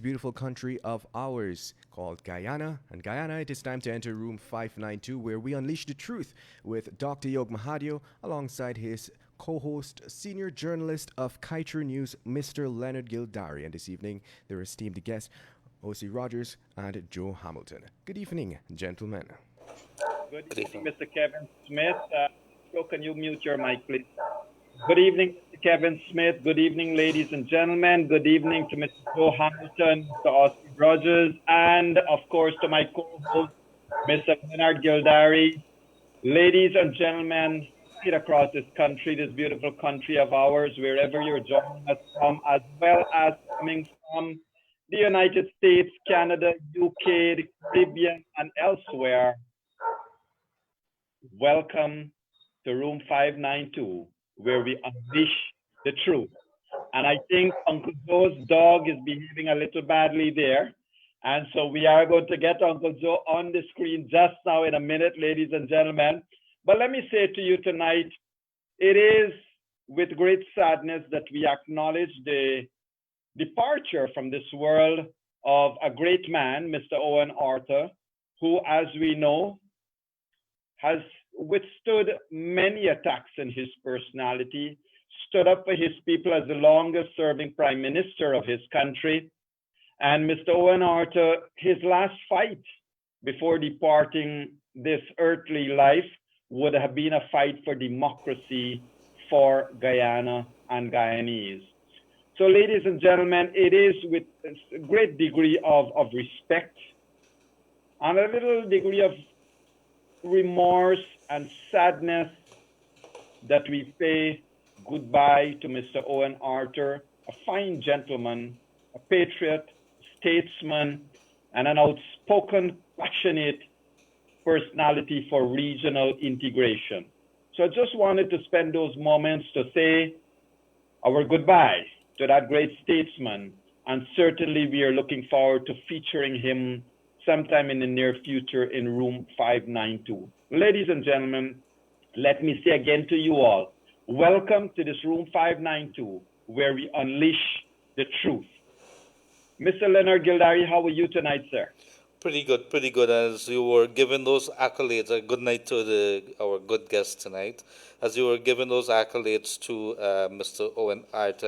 beautiful country of ours called Guyana. And Guyana, it is time to enter room 592 where we unleash the truth with Dr. Yog Mahadeo alongside his co-host, senior journalist of Kaiser News, Mr. Leonard Gildarie. And this evening, their esteemed guests, Ossie Rogers and Joe Hamilton. Good evening, gentlemen. Good Good evening, evening. Mr. Kevin Smith. Joe, can you mute your mic, please? Good evening, Mr. Kevin Smith. Good evening, ladies and gentlemen. Good evening to Mr. Joe Hamilton, Mr. Ossie Rogers, and of course to my co-host, Mr. Leonard Gildarie. Ladies and gentlemen, right across this country, this beautiful country of ours, wherever you're joining us from, as well as coming from the United States, Canada, UK, the Caribbean, and elsewhere. Welcome to room 592, where we unleash the truth. And I think Uncle Joe's dog is behaving a little badly there. And so we are going to get Uncle Joe on the screen just now in a minute, ladies and gentlemen. But let me say to you tonight, it is with great sadness that we acknowledge the departure from this world of a great man, Mr. Owen Arthur, who, as we know, has withstood many attacks in his personality, stood up for his people as the longest serving prime minister of his country. And Mr. Owen Arthur, his last fight before departing this earthly life would have been a fight for democracy for Guyana and Guyanese. So, ladies and gentlemen, it is with a great degree of respect and a little degree of remorse and sadness that we say goodbye to Mr. Owen Arthur, a fine gentleman, a patriot, statesman, and an outspoken, passionate personality for regional integration. So I just wanted to spend those moments to say our goodbye to that great statesman, and certainly we are looking forward to featuring him sometime in the near future in room 592. Ladies and gentlemen, let me say again to you all, welcome to this room 592, where we unleash the truth. Mr. Leonard Gildarie, how are you tonight, sir? Pretty good, pretty good. As you were given those accolades, a good night to our good guest tonight. As you were given those accolades to Mr. Owen Hart,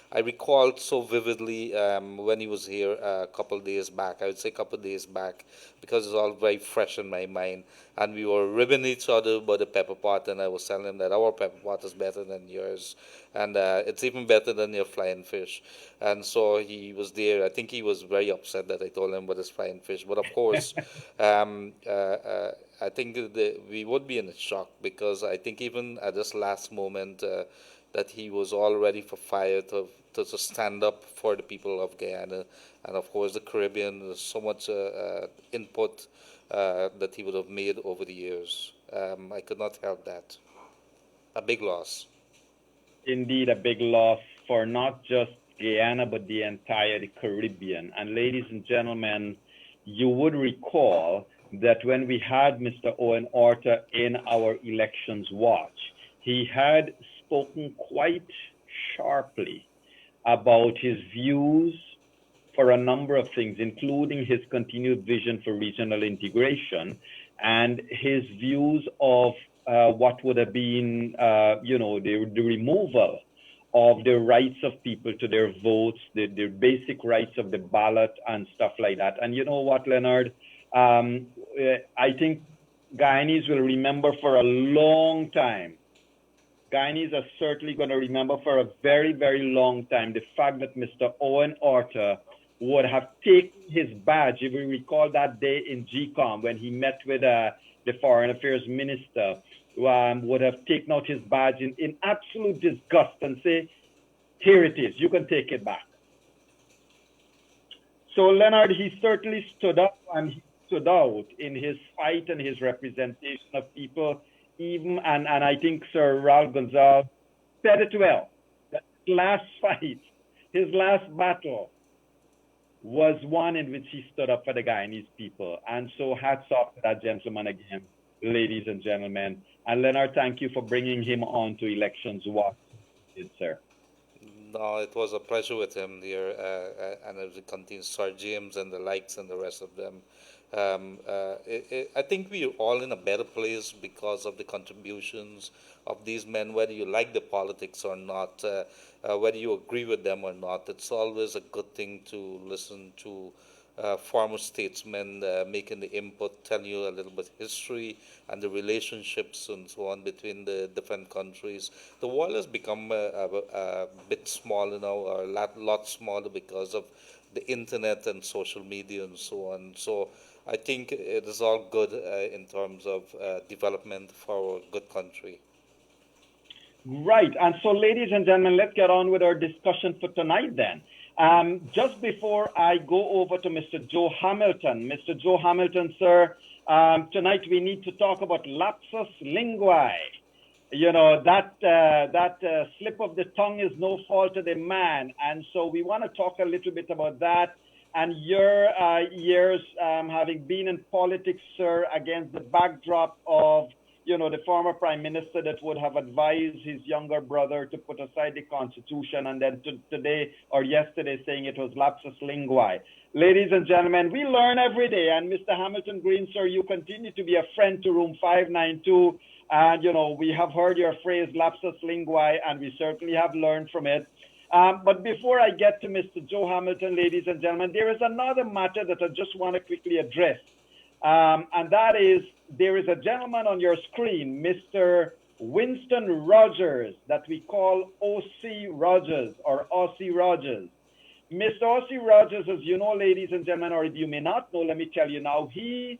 I recalled so vividly when he was here a couple of days back. I would say a couple of days back because it's all very fresh in my mind. And we were ribbing each other about the pepper pot, and I was telling him that our pepper pot is better than yours, and it's even better than your flying fish. And so he was there. I think he was very upset that I told him about his flying fish. But of course, I think we would be in a shock because I think even at this last moment that he was all ready for fire to stand up for the people of Guyana and of course the Caribbean. There's so much input that he would have made over the years. I could not help that. A big loss. Indeed, a big loss for not just Guyana, but the entire Caribbean. And ladies and gentlemen, you would recall that when we had Mr. Owen Arthur in our elections watch, he had spoken quite sharply about his views for a number of things, including his continued vision for regional integration and his views of what would have been, the removal of the rights of people to their votes, the basic rights of the ballot and stuff like that. And you know what, Leonard? I think Guyanese will remember for a long time. Guyanese are certainly going to remember for a very, very long time the fact that Mr. Owen Arthur would have taken his badge, if we recall that day in GCOM when he met with the Foreign Affairs Minister, would have taken out his badge in absolute disgust and say, here it is, you can take it back. So Leonard, he certainly stood up and he stood out in his fight and his representation of people, even, and I think Sir Ralph Gonzalez said it well, that his last fight, his last battle, was one in which he stood up for the Guyanese people. And so hats off to that gentleman again, ladies and gentlemen. And Leonard, thank you for bringing him on to Elections Watch, sir. No, it was a pleasure with him there, and as it continues, Sir James and the likes and the rest of them. I think we're all in a better place because of the contributions of these men, whether you like the politics or not, whether you agree with them or not. It's always a good thing to listen to former statesmen making the input, telling you a little bit history and the relationships and so on between the different countries. The world has become a bit smaller now, or a lot smaller because of the internet and social media and so on. So I think it is all good in terms of development for our good country. Right. And so, ladies and gentlemen, let's get on with our discussion for tonight then. Just before I go over to Mr. Joe Hamilton, Mr. Joe Hamilton, sir, tonight we need to talk about lapsus linguae. You know, that slip of the tongue is no fault of the man. And so we want to talk a little bit about that and your years having been in politics, sir, against the backdrop of, you know, the former prime minister that would have advised his younger brother to put aside the Constitution, and then today or yesterday saying it was lapsus linguae. Ladies and gentlemen, we learn every day, and Mr. Hamilton Green, sir, you continue to be a friend to Room 592, and, you know, we have heard your phrase lapsus linguae, and we certainly have learned from it. But before I get to Mr. Joe Hamilton, ladies and gentlemen, there is another matter that I just want to quickly address. And that is, there is a gentleman on your screen, Mr. Winston Rogers, that we call Ossie Rogers or Ossie Rogers. Mr. Ossie Rogers, as you know, ladies and gentlemen, or if you may not know, let me tell you now, he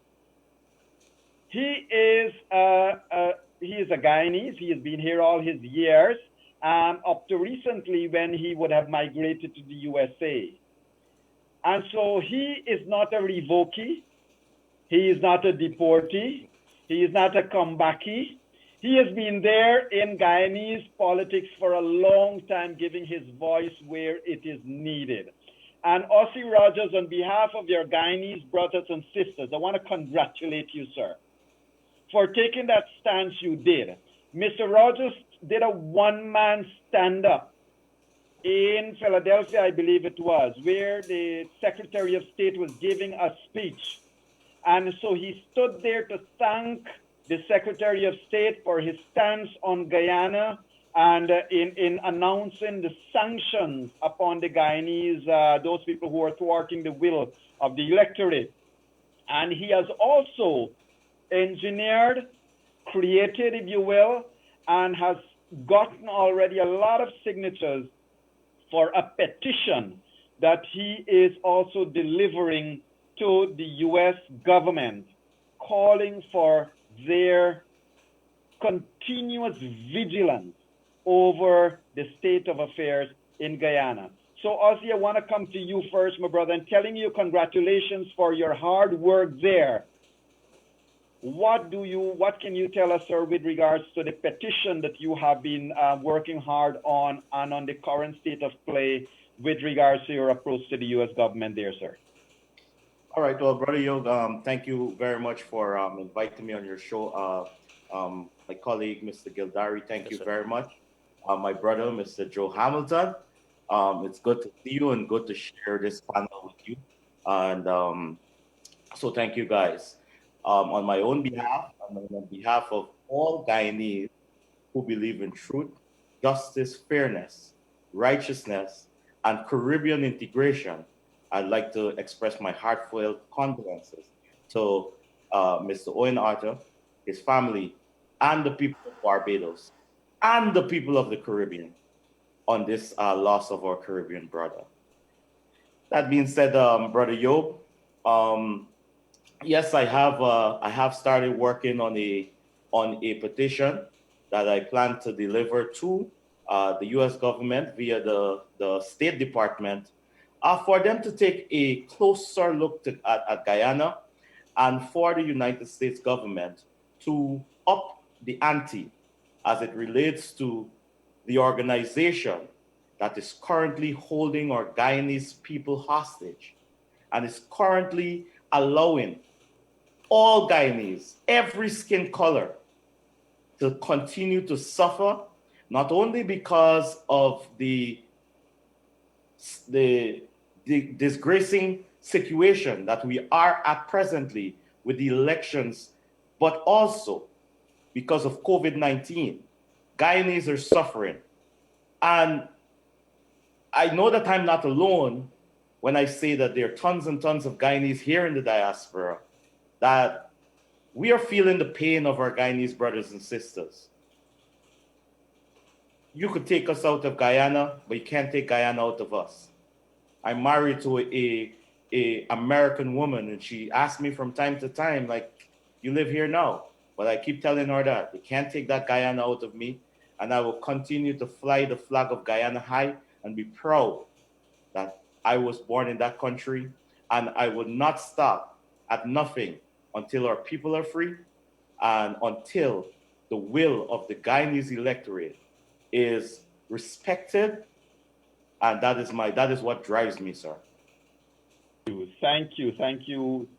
is a Guyanese. He has been here all his years, up to recently when he would have migrated to the USA. And so he is not a revokee. He is not a deportee. He is not a comebackee. He has been there in Guyanese politics for a long time, giving his voice where it is needed. And Ossie Rogers, on behalf of your Guyanese brothers and sisters, I want to congratulate you, sir, for taking that stance you did. Mr. Rogers did a one-man stand-up in Philadelphia, I believe it was, where the Secretary of State was giving a speech. And so he stood there to thank the Secretary of State for his stance on Guyana and in announcing the sanctions upon the Guyanese, those people who are thwarting the will of the electorate. And he has also engineered, created, if you will, and has gotten already a lot of signatures for a petition that he is also delivering to the U.S. government, calling for their continuous vigilance over the state of affairs in Guyana. So, Ossie, I want to come to you first, my brother, and telling you congratulations for your hard work there. What can you tell us, sir, with regards to the petition that you have been working hard on and on the current state of play with regards to your approach to the U.S. government there, sir? All right, well, Brother Yog, thank you very much for inviting me on your show. My colleague, Mr. Gildarie, thank you very much. My brother, Mr. Joe Hamilton, it's good to see you and good to share this panel with you. And so thank you, guys. On my own behalf, and on behalf of all Guyanese who believe in truth, justice, fairness, righteousness, and Caribbean integration, I'd like to express my heartfelt condolences to Mr. Owen Arthur, his family, and the people of Barbados, and the people of the Caribbean on this loss of our Caribbean brother. That being said, Brother Yog, yes, I have started working on a petition that I plan to deliver to the U.S. government via the State Department for them to take a closer look at Guyana and for the United States government to up the ante as it relates to the organization that is currently holding our Guyanese people hostage and is currently allowing all Guyanese, every skin color, to continue to suffer, not only because of the the disgracing situation that we are at presently with the elections, but also because of COVID-19, Guyanese are suffering. And I know that I'm not alone when I say that there are tons and tons of Guyanese here in the diaspora, that we are feeling the pain of our Guyanese brothers and sisters. You could take us out of Guyana, but you can't take Guyana out of us. I'm married to a American woman, and she asks me from time to time, like, you live here now? But I keep telling her that you can't take that Guyana out of me, and I will continue to fly the flag of Guyana high and be proud that I was born in that country, and I will not stop at nothing until our people are free and until the will of the Guyanese electorate is respected, and that is what drives me, sir. Thank you,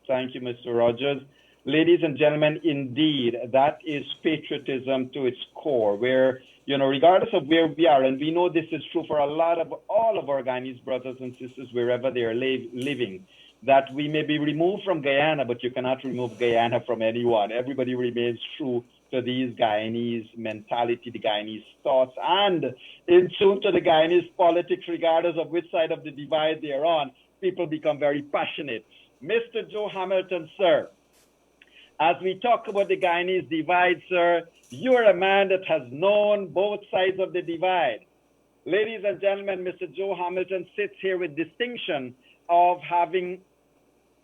Mr. Rogers. Ladies and gentlemen, indeed, that is patriotism to its core, where, regardless of where we are, and we know this is true for all of our Guyanese brothers and sisters, wherever they are living, that we may be removed from Guyana, but you cannot remove Guyana from anyone. Everybody remains true to these Guyanese mentality, the Guyanese thoughts, and in tune to the Guyanese politics, regardless of which side of the divide they're on. People become very passionate. Mr. Joe Hamilton, sir, as we talk about the Guyanese divide, sir, you're a man that has known both sides of the divide. Ladies and gentlemen, Mr. Joe Hamilton sits here with distinction of having,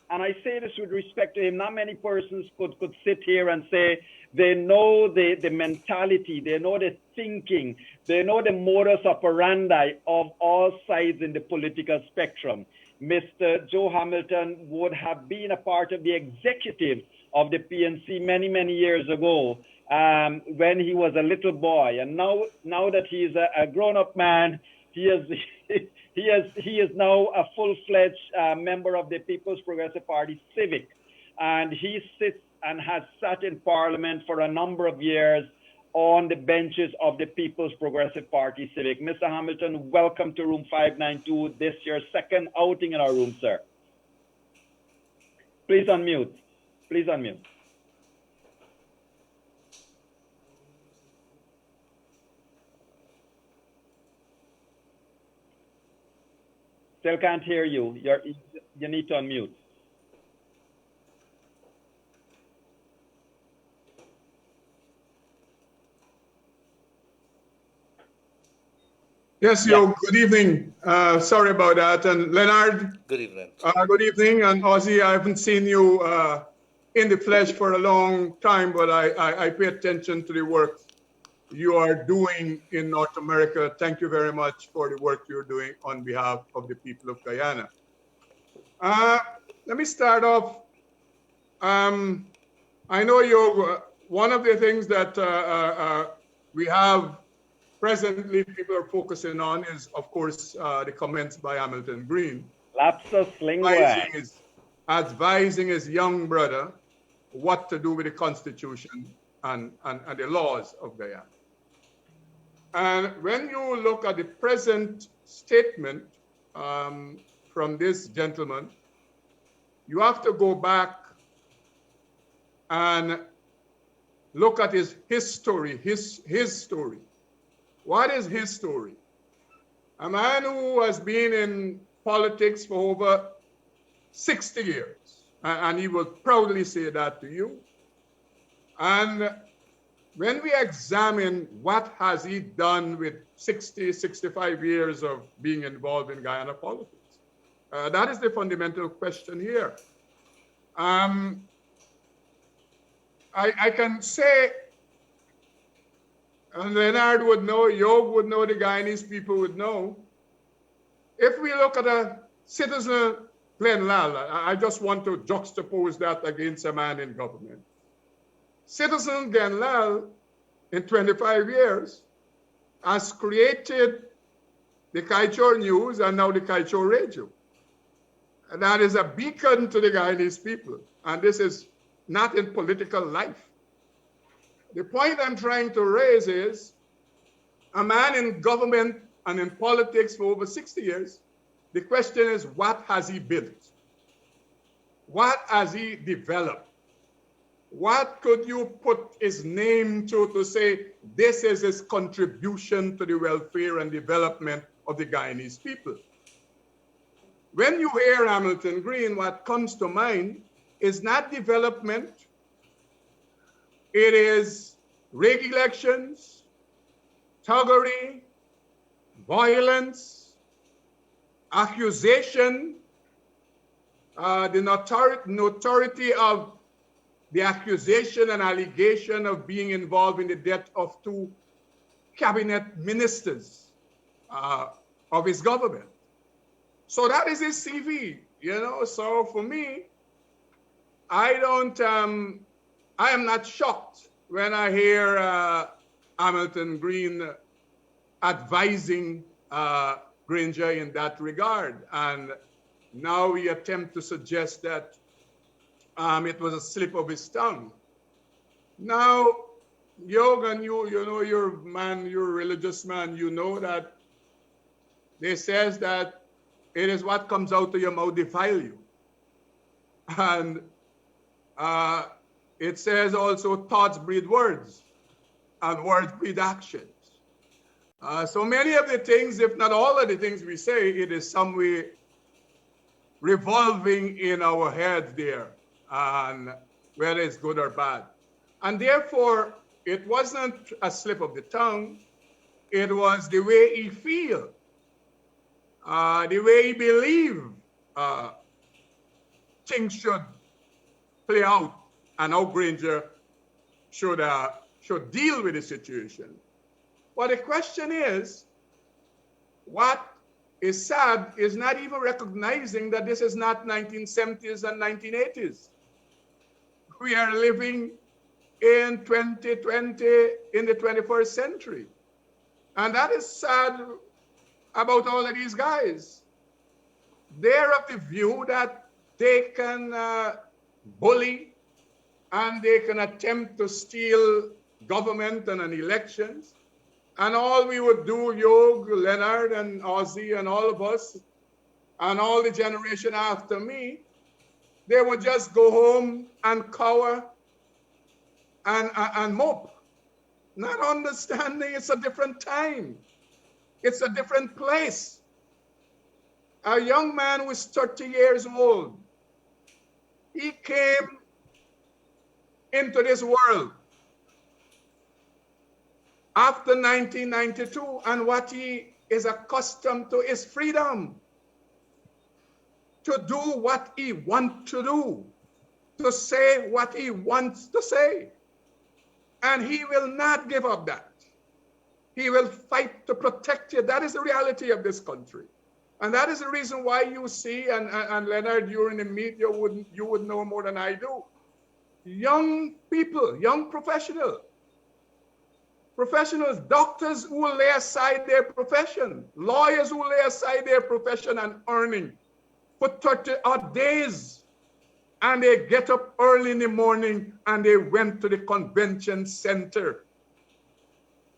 and I say this with respect to him, not many persons could sit here and say they know the mentality, they know the thinking, they know the modus operandi of all sides in the political spectrum. Mr. Joe Hamilton would have been a part of the executive of the PNC many, many years ago when he was a little boy. And now that he is a grown-up man, he is now a full-fledged member of the People's Progressive Party Civic. And he sits and has sat in Parliament for a number of years on the benches of the People's Progressive Party Civic. Mr. Hamilton, welcome to Room 592. This is your second outing in our room, sir. Please unmute. Please unmute. Still can't hear you. You need to unmute. Yes, Yog, good evening. Sorry about that. And Leonard, Good evening. good evening. And Ossie, I haven't seen you in the flesh for a long time, but I pay attention to the work you are doing in North America. Thank you very much for the work you're doing on behalf of the people of Guyana. Let me start off. I know Yog, one of the things that we have presently people are focusing on is, of course, the comments by Hamilton Green. Lapsus lingua. Advising his young brother what to do with the Constitution and the laws of Guyana. And when you look at the present statement from this gentleman, you have to go back and look at his story, his story. What is his story? A man who has been in politics for over 60 years, and he will proudly say that to you. And when we examine what has he done with 60, 65 years of being involved in Guyana politics, that is the fundamental question here. I can say, and Leonard would know, Yog would know, the Guyanese people would know. If we look at a citizen, Glenn Lal, I just want to juxtapose that against a man in government. Citizen Glenn Lal, in 25 years, has created the Kaichor News and now the Kaichor Radio. And that is a beacon to the Guyanese people. And this is not in political life. The point I'm trying to raise is a man in government and in politics for over 60 years The question is, what has he built? What has he developed? What could you put his name to say this is his contribution to the welfare and development of the Guyanese people? When you hear Hamilton Green, what comes to mind is not development. It is rig elections, thuggery, violence, accusation, the notoriety of the accusation and allegation of being involved in the death of 2 cabinet ministers of his government. So that is his CV, you know. So for me, I am not shocked when I hear Hamilton Green advising Granger in that regard. And now we attempt to suggest that it was a slip of his tongue. Now, Yog, and you know, you're a religious man, you know that they says that it is what comes out of your mouth defile you. And it says also thoughts breed words and words breed actions. So many of the things, if not all of the things we say, it is some way revolving in our heads there, and whether it's good or bad. And therefore, it wasn't a slip of the tongue. It was the way he feel, the way he believe things should play out, and how Granger should deal with the situation. But the question is, what is sad is not even recognizing that this is not 1970s and 1980s. We are living in 2020, in the 21st century. And that is sad about all of these guys. They're of the view that they can bully and they can attempt to steal government and elections. And all we would do, Yog, Leonard, and Ossie, and all of us, and all the generation after me, they would just go home and cower and mope, not understanding it's a different time. It's a different place. A young man was 30 years old. He came into this world after 1992, and what he is accustomed to is freedom. To do what he wants to do, to say what he wants to say. And he will not give up that. He will fight to protect it. That is the reality of this country. And that is the reason why you see, and Leonard, you're in the media, you would know more than I do. Young people, young professionals, doctors who will lay aside their profession, lawyers who will lay aside their profession and earning for 30 odd days. And they get up early in the morning and they went to the convention center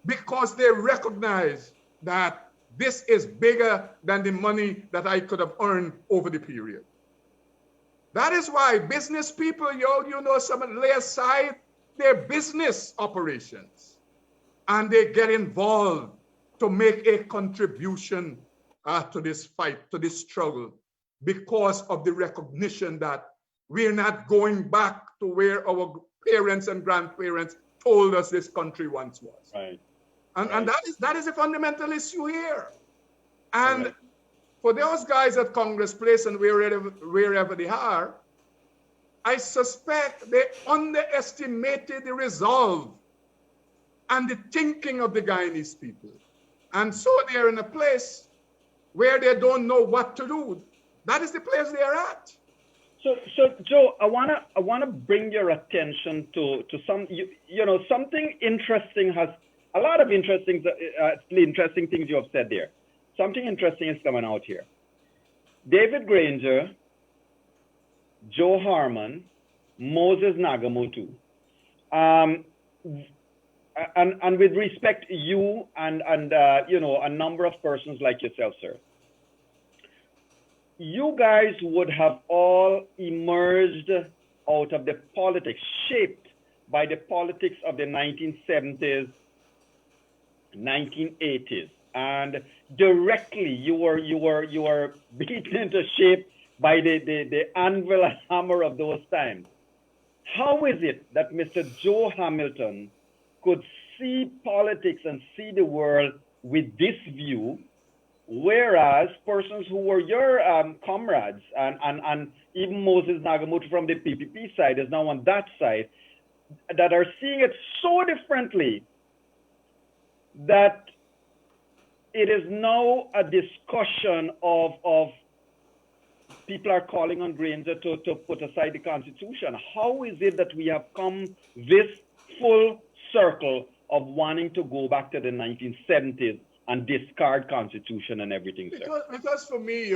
because they recognize that this is bigger than the money that I could have earned over the period. That is why business people, some lay aside their business operations and they get involved to make a contribution to this fight, to this struggle, because of the recognition that we're not going back to where our parents and grandparents told us this country once was. Right. And that is a fundamental issue here. And for those guys at Congress Place and wherever they are, I suspect they underestimated the resolve and the thinking of the Guyanese people. And so they're in a place where they don't know what to do. That is the place they are at. So Joe, I wanna bring your attention to some something interesting a lot of interesting things you have said there. Something interesting is coming out here. David Granger, Joe Harmon, Moses Nagamotu, and with respect to you and a number of persons like yourself, sir. you guys would have all emerged out of the politics, shaped by the politics of the 1970s, 1980s, and directly you were beaten into shape by the anvil and hammer of those times. How is it that Mr. Joe Hamilton could see politics and see the world with this view, whereas persons who were your comrades and even Moses Nagamutu from the PPP side is now on that side, that are seeing it so differently that it is now a discussion of people are calling on Granger to put aside the Constitution. How is it that we have come this full circle of wanting to go back to the 1970s and discard Constitution and everything, sir? Because for me,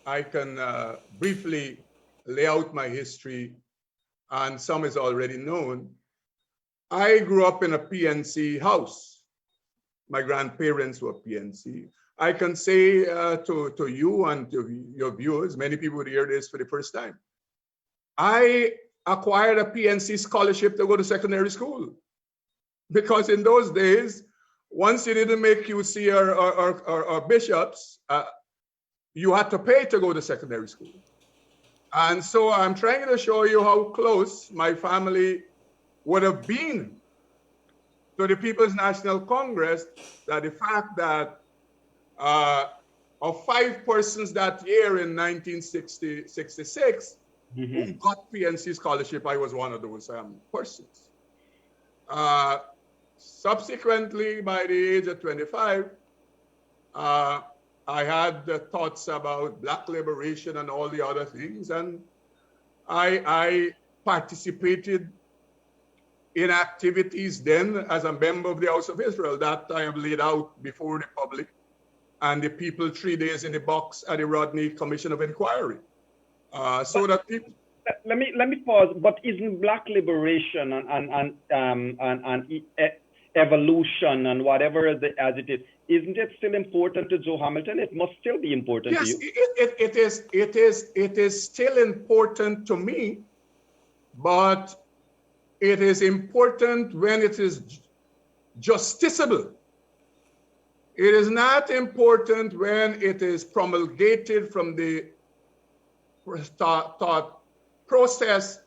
I can briefly lay out my history, and some is already known. I grew up in a PNC house. My grandparents were PNC. I can say to you and to your viewers, many people would hear this for the first time. I acquired a PNC scholarship to go to secondary school, because in those days, once you didn't make QC or bishops, you had to pay to go to secondary school. And so I'm trying to show you how close my family would have been to the People's National Congress, that the fact that of 5 persons that year in 1966 who got PNC scholarship, I was one of those persons. Subsequently, by the age of 25, I had the thoughts about Black liberation and all the other things, and I participated in activities then as a member of the House of Israel that I have laid out before the public and the people 3 days in the box at the Rodney Commission of Inquiry. So that people. Let me pause. But isn't Black liberation and evolution and whatever as it is, isn't it still important to Joe Hamilton? It must still be important to you. Yes, it is still important to me, but it is important when it is justiciable. It is not important when it is promulgated from the thought process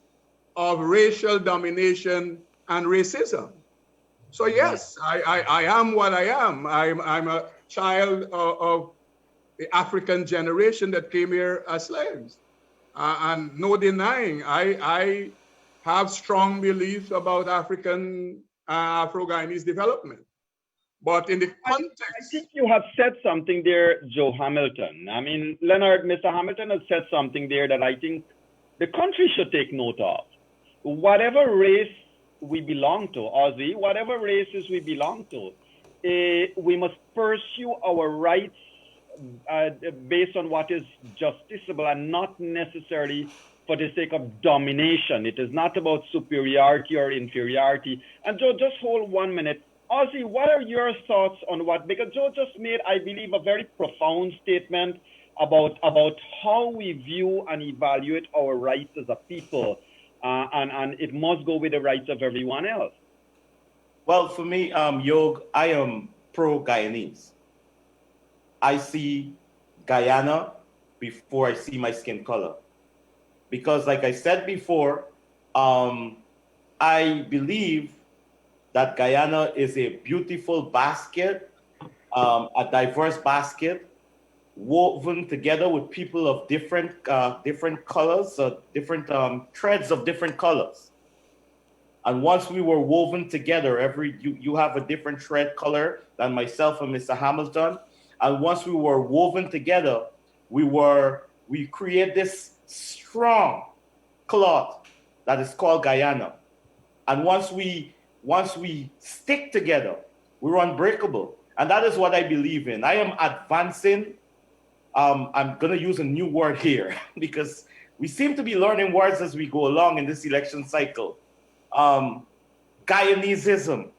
of racial domination and racism. So yes, I am what I am. I'm a child of the African generation that came here as slaves. And no denying, I have strong beliefs about African Afro-Guyanese development. But in the context... I think you have said something there, Joe Hamilton. I mean, Mr. Hamilton has said something there that I think the country should take note of. Whatever race we belong to, Ossie, whatever races we belong to, we must pursue our rights based on what is justiciable and not necessarily for the sake of domination. It is not about superiority or inferiority. And Joe, just hold 1 minute. Ossie, what are your thoughts on what? Because Joe just made, I believe, a very profound statement about how we view and evaluate our rights as a people. And it must go with the rights of everyone else. Well, for me, Yog, I am pro-Guyanese. I see Guyana before I see my skin color. Because like I said before, I believe that Guyana is a beautiful basket, a diverse basket, woven together with people of different colors, different threads of different colors. And once we were woven together, you have a different thread color than myself and Mr. Hamilton. And once we were woven together, we create this strong cloth that is called Guyana. And once we stick together, we're unbreakable. And that is what I believe in. I am advancing. I'm going to use a new word here because we seem to be learning words as we go along in this election cycle. Guyanesism.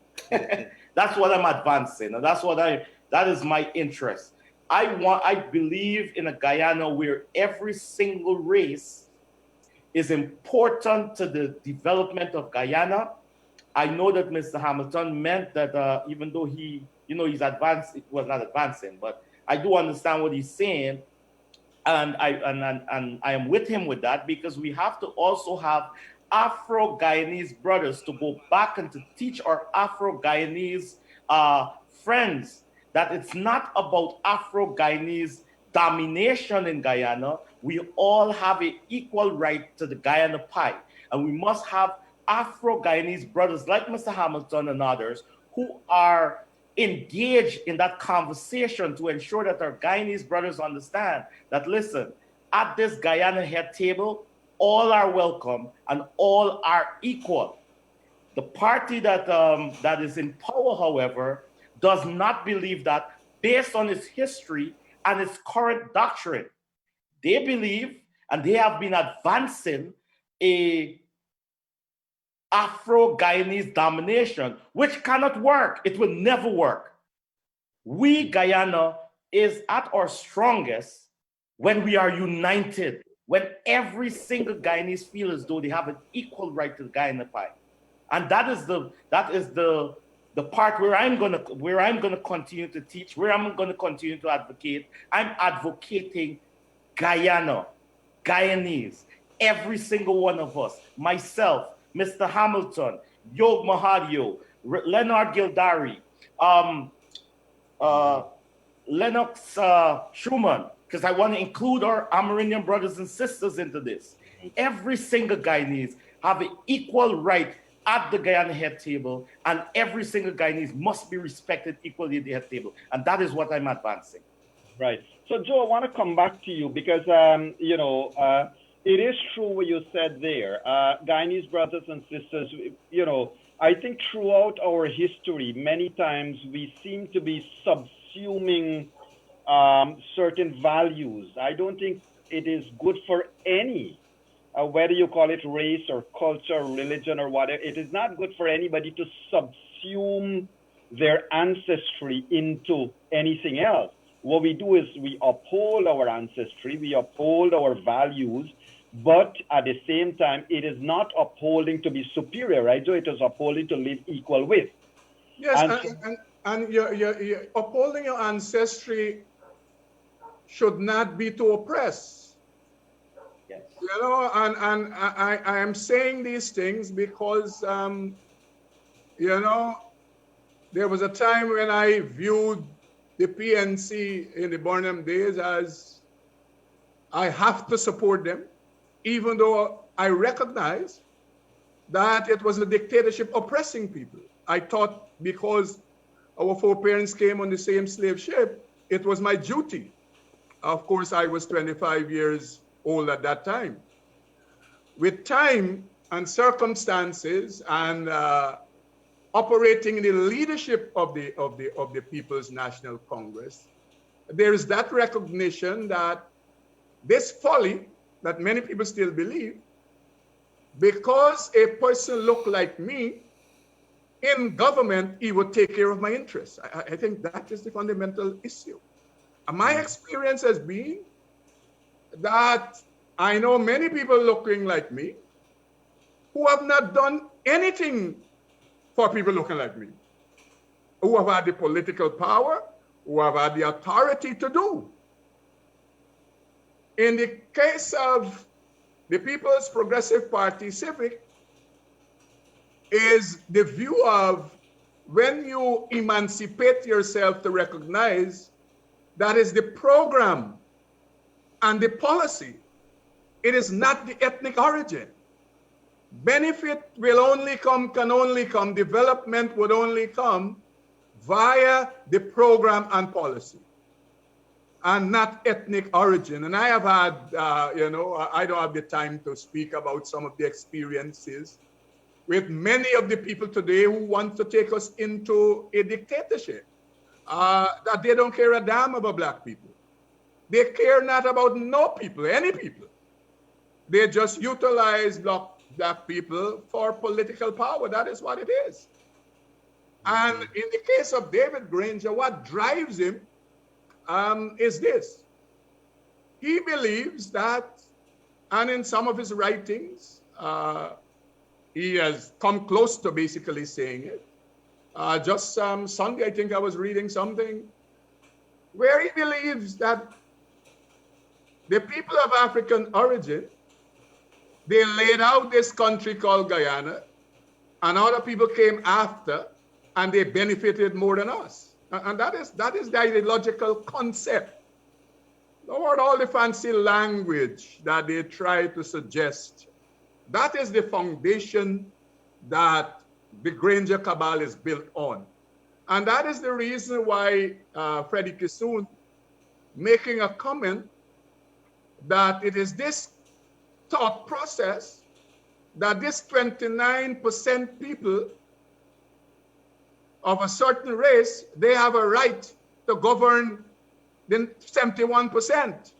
That's what I'm advancing. And that is my interest. I believe in a Guyana where every single race is important to the development of Guyana. I know that Mr. Hamilton meant that even though he's advanced, it was not advancing, but I do understand what he's saying. And I am with him with that, because we have to also have Afro-Guyanese brothers to go back and to teach our Afro-Guyanese friends that it's not about Afro-Guyanese domination in Guyana. We all have an equal right to the Guyana pie. And we must have Afro-Guyanese brothers like Mr. Hamilton and others who are engaged in that conversation to ensure that our Guyanese brothers understand that, listen, at this Guyana head table, all are welcome and all are equal. The party that is in power, however, does not believe that based on its history and its current doctrine. They believe, and they have been advancing, a Afro-Guyanese domination, which cannot work. It will never work. We, Guyana, is at our strongest when we are united, when every single Guyanese feels as though they have an equal right to the Guyana pie. And that is the part where I'm gonna continue to teach, where I'm gonna continue to advocate. I'm advocating Guyana, Guyanese, every single one of us, myself, Mr. Hamilton, Yog Mahadeo, Leonard Gildarie, Lennox Schumann, because I want to include our Amerindian brothers and sisters into this. Every single Guyanese have an equal right at the Guyana head table, and every single Guyanese must be respected equally at the head table. And that is what I'm advancing. Right. So, Joe, I want to come back to you because, it is true what you said there. Guyanese brothers and sisters, I think throughout our history, many times we seem to be subsuming certain values. I don't think it is good for any, whether you call it race or culture or religion or whatever, it is not good for anybody to subsume their ancestry into anything else. What we do is we uphold our ancestry, we uphold our values, but at the same time, it is not upholding to be superior, right? So it is upholding to live equal with. Yes, and you're upholding your ancestry should not be to oppress. Yes. And I am saying these things because, there was a time when I viewed the PNC in the Burnham days as I have to support them, even though I recognize that it was a dictatorship oppressing people. I thought because our foreparents came on the same slave ship, it was my duty. Of course, I was 25 years old at that time. With time and circumstances and operating in the leadership of the People's National Congress, there is that recognition that this folly that many people still believe, because a person looked like me in government, he would take care of my interests. I think that is the fundamental issue. And my experience has been that I know many people looking like me who have not done anything for people looking like me, who have had the political power, who have had the authority to do. In the case of the People's Progressive Party Civic, is the view of when you emancipate yourself to recognize that is the program and the policy. It is not the ethnic origin. Benefit will only come, can only come, development would only come via the program and policy, and not ethnic origin. And I have had, I don't have the time to speak about some of the experiences with many of the people today who want to take us into a dictatorship, that they don't care a damn about black people. They care not about no people, any people. They just utilize black people for political power. That is what it is. And in the case of David Granger, what drives him is this. He believes that, and in some of his writings, he has come close to basically saying it. Just Sunday, I think I was reading something where he believes that the people of African origin, they laid out this country called Guyana, and other people came after, and they benefited more than us. And that is the ideological concept. Lord, all the fancy language that they try to suggest, that is the foundation that the Granger cabal is built on. And that is the reason why Freddie Kissoon making a comment that it is this thought process that this 29% people of a certain race, they have a right to govern the 71%.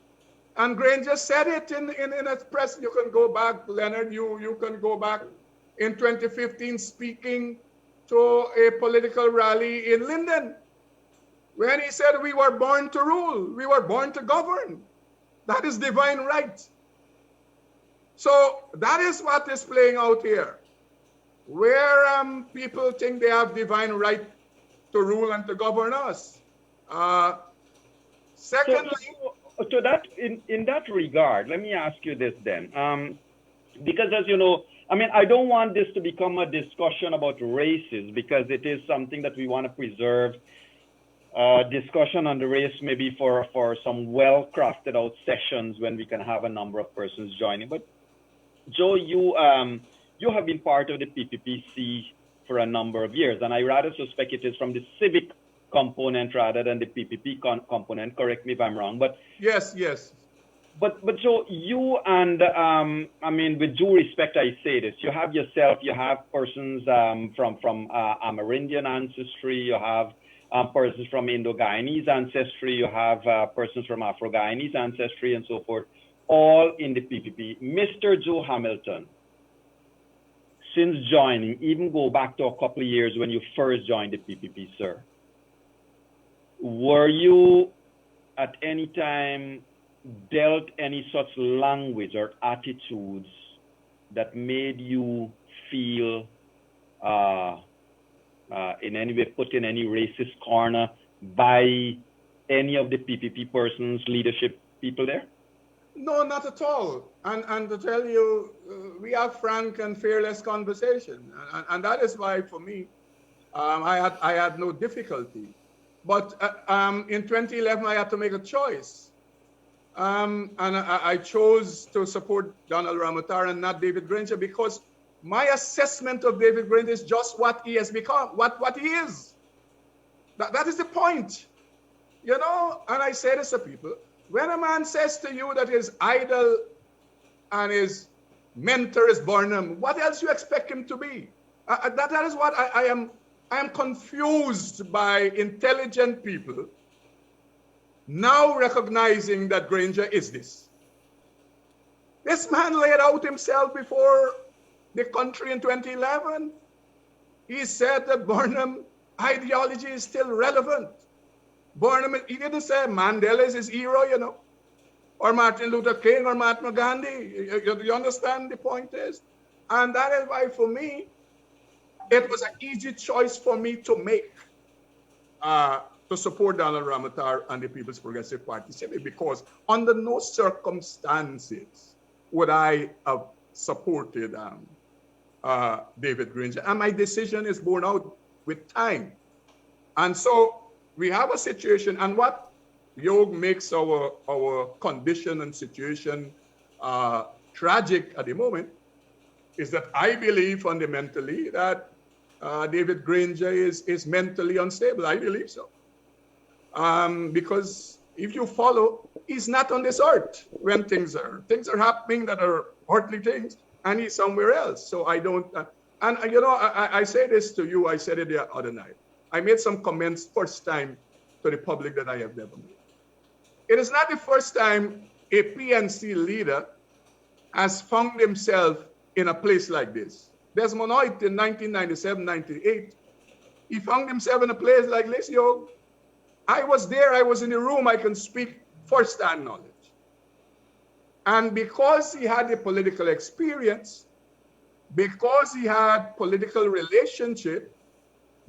And Granger said it in a press. You can go back, Leonard, you can go back in 2015 speaking to a political rally in Linden when he said we were born to rule, we were born to govern. That is divine right. So that is what is playing out here, where people think they have divine right to rule and to govern us. Secondly, so that in that regard, let me ask you this then, because as you know, I mean, I don't want this to become a discussion about races, because it is something that we want to preserve. Discussion on the race maybe for some well-crafted out sessions when we can have a number of persons joining. But Joe, you have been part of the PPPC for a number of years, and I rather suspect it is from the civic component rather than the PPP component. Correct me if I'm wrong, but yes. But Joe, you and I mean, with due respect, I say this: you have yourself, you have persons from Amerindian ancestry, you have persons from Indo-Guyanese ancestry, you have persons from Afro-Guyanese ancestry, and so forth, all in the PPP. Mr. Joe Hamilton, since joining, even go back to a couple of years when you first joined the PPP, sir, were you at any time dealt any such language or attitudes that made you feel in any way put in any racist corner by any of the PPP persons, leadership people there? No, not at all. And to tell you, we have frank and fearless conversation, and that is why, for me, I had no difficulty. But in 2011, I had to make a choice, and I chose to support Donald Ramotar and not David Granger, because my assessment of David Granger is just what he has become, what he is. That is the point, you know. And I say this to people: when a man says to you that his idol and his mentor is Burnham, what else you expect him to be? That is what I am confused by intelligent people now recognizing that Granger is this. This man laid out himself before the country in 2011. He said that Burnham ideology is still relevant. Burnham, he didn't say Mandela is his hero, you know, or Martin Luther King or Mahatma Gandhi. You understand the point is? And that is why, for me, it was an easy choice for me to make to support Donald Ramotar and the People's Progressive Party, simply because under no circumstances would I have supported David Granger. And my decision is borne out with time. And so we have a situation, and what Yog makes our condition and situation tragic at the moment is that I believe fundamentally that David Granger is mentally unstable. I believe so. Because if you follow, he's not on this earth when things are happening that are earthly things, and he's somewhere else. So I don't, and you know, I say this to you, I said it the other night. I made some comments first time to the public that I have never made. It is not the first time a PNC leader has found himself in a place like this. Desmond Hoyt in 1997-98, he found himself in a place like this, Yog, I was there, I was in the room, I can speak first-hand knowledge. And because he had the political experience, because he had political relationship,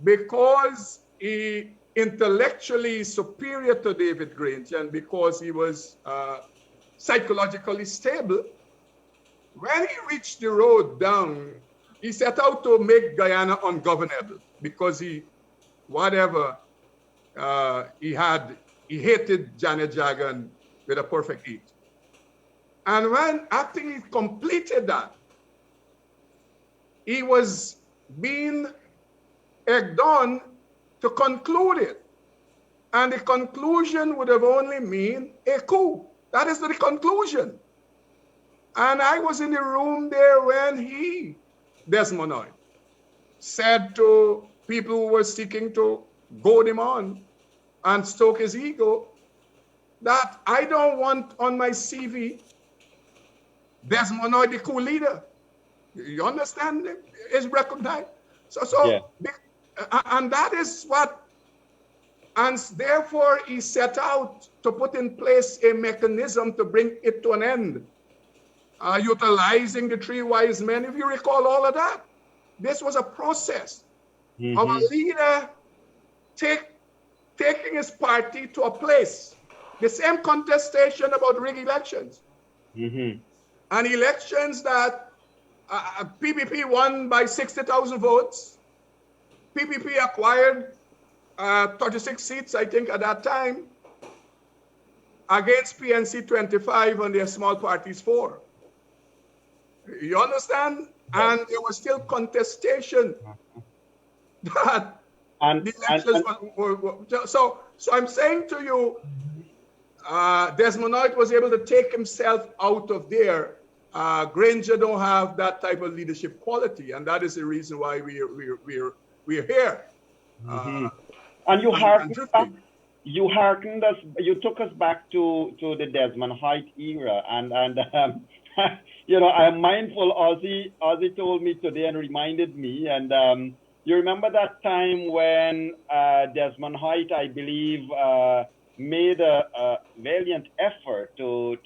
because he intellectually superior to David Grange, and because he was psychologically stable, when he reached the road down, he set out to make Guyana ungovernable because he hated Janet Jagan with a perfect hate. And when after he completed that, he was being egged on to conclude it. And the conclusion would have only mean a coup. That is the conclusion. And I was in the room there when he, Desmond Hoyt, said to people who were seeking to goad him on and stoke his ego that I don't want on my CV Desmond Hoyt, the coup leader. You understand? It's recognized. And that is what, and therefore he set out to put in place a mechanism to bring it to an end, utilizing the three wise men. If you recall all of that, this was a process of a leader taking his party to a place. The same contestation about rigged elections. And elections that PPP won by 60,000 votes. PPP acquired 36 seats, I think, at that time, against PNC 25 and their small parties 4. You understand? And there was still contestation that the elections were. So I'm saying to you, Desmond Hoyt was able to take himself out of there. Granger don't have that type of leadership quality, and that is the reason why we're here. And you took us back to the Desmond Hoyt era, and you know, I'm mindful. Ossie told me today and reminded me, and you remember that time when Desmond Hoyt, I believe, made a valiant effort to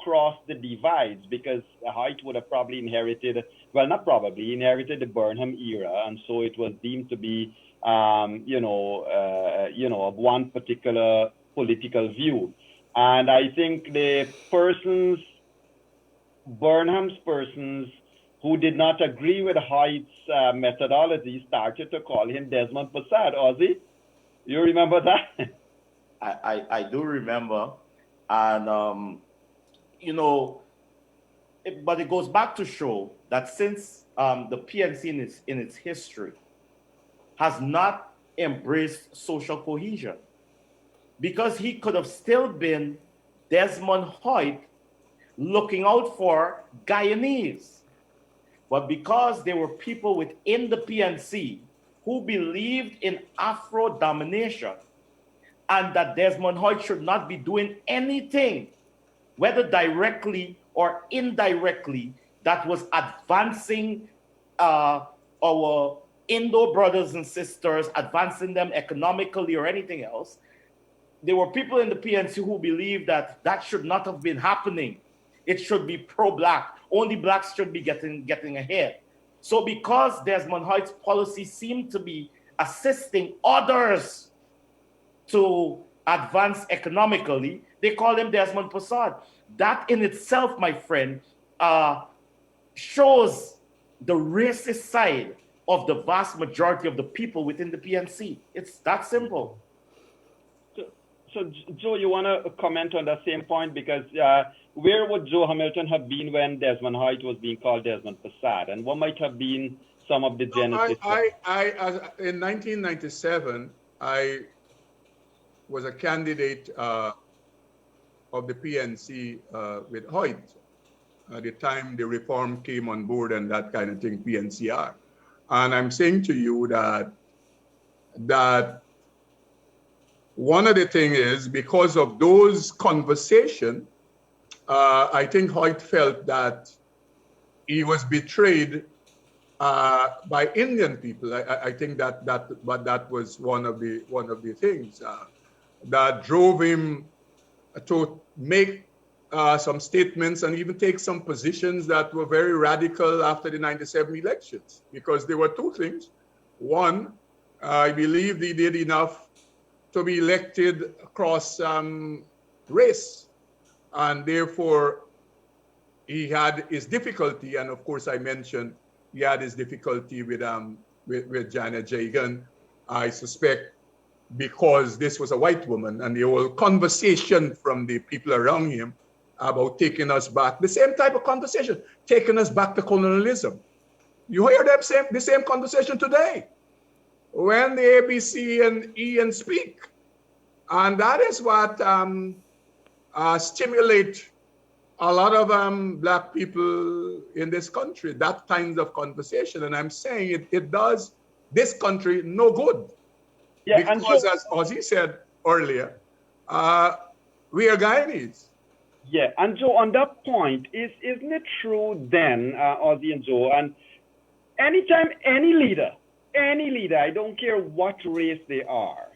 cross the divides, because Hoyt would have probably inherited, well, not probably, inherited the Burnham era, and so it was deemed to be, of one particular political view. And I think Burnham's persons who did not agree with Hoyt's methodology started to call him Desmond Passad. Ossie, you remember that? I do remember, and but it goes back to show that since the PNC in its history has not embraced social cohesion, because he could have still been Desmond Hoyt looking out for Guyanese, but because there were people within the PNC who believed in Afro domination, and that Desmond Hoyt should not be doing anything, whether directly or indirectly, that was advancing our Indo brothers and sisters, advancing them economically or anything else. There were people in the PNC who believed that that should not have been happening. It should be pro-Black. Only Blacks should be getting ahead. So because Desmond Hoyt's policy seemed to be assisting others to advance economically, they call him Desmond Passad. That in itself, my friend, shows the racist side of the vast majority of the people within the PNC. It's that simple. So Joe, you want to comment on that same point? Because where would Joe Hamilton have been when Desmond Hoyt was being called Desmond Passad? And what might have been some of the genesis? In 1997, I was a candidate of the PNC with Hoyt. At the time the reform came on board and that kind of thing, PNCR. And I'm saying to you that one of the things is, because of those conversations, I think Hoyt felt that he was betrayed by Indian people. I think that was one of the things that drove him to make some statements and even take some positions that were very radical after the 97 elections, because there were two things. One, I believe he did enough to be elected across race, and therefore he had his difficulty. And of course, I mentioned he had his difficulty with Janet Jagan, I suspect, because this was a white woman, and the whole conversation from the people around him about taking us back, the same type of conversation, taking us back to colonialism. You hear the same conversation today when the ABC and EN speak. And that is what stimulate a lot of black people in this country, that kind of conversation. And I'm saying it does this country no good. Yeah, because as Ossie said earlier, we are Guyanese. Yeah, and Joe, on that point, isn't it true then, Ossie and Joe, and anytime any leader, I don't care what race they are,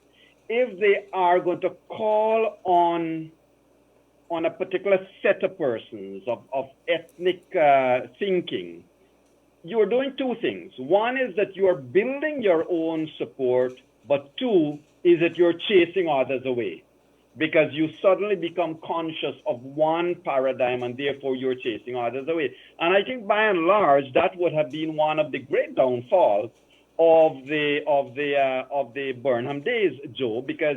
if they are going to call on a particular set of persons of ethnic thinking, you're doing two things. One is that you're building your own support, but two is that you're chasing others away, because you suddenly become conscious of one paradigm and therefore you're chasing others away. And I think by and large, that would have been one of the great downfalls of the Burnham days, Joe, because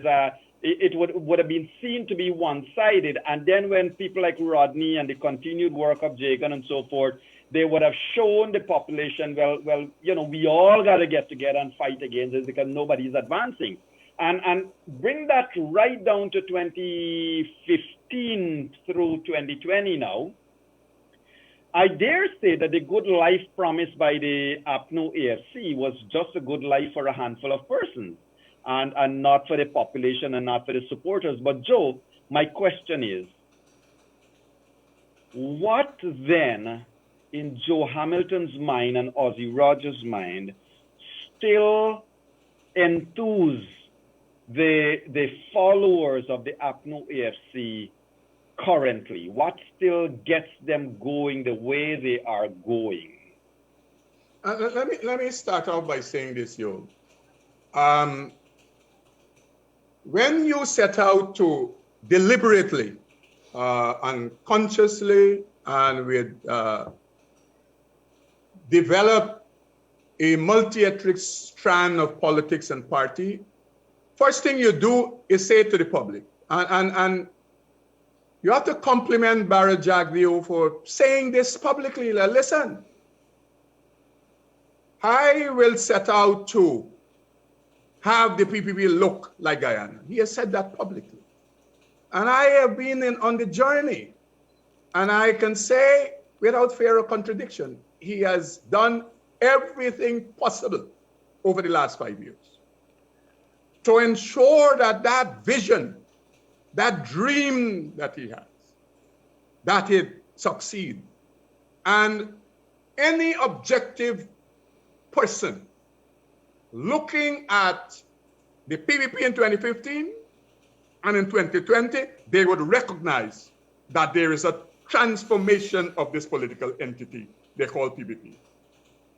it would have been seen to be one-sided. And then when people like Rodney and the continued work of Jagan and so forth, they would have shown the population, well, you know, we all got to get together and fight against this because nobody's advancing. And bring that right down to 2015 through 2020 now. I dare say that the good life promised by the APNU AFC was just a good life for a handful of persons and not for the population and not for the supporters. But Joe, my question is, what then in Joe Hamilton's mind and Ossie Rogers' mind still enthuse the followers of the APNU AFC currently? What still gets them going the way they are going? Let me start off by saying this, Yo. When you set out to deliberately and consciously and with develop a multi-ethnic strand of politics and party, first thing you do is say it to the public. And you have to compliment Barry Jagdeo for saying this publicly. Like, listen, I will set out to have the PPP look like Guyana. He has said that publicly. And I have been on the journey. And I can say, without fear of contradiction, he has done everything possible over the last 5 years to ensure that that vision, that dream that he has, that it succeed. And any objective person looking at the PPP in 2015 and in 2020, they would recognize that there is a transformation of this political entity they call PPP,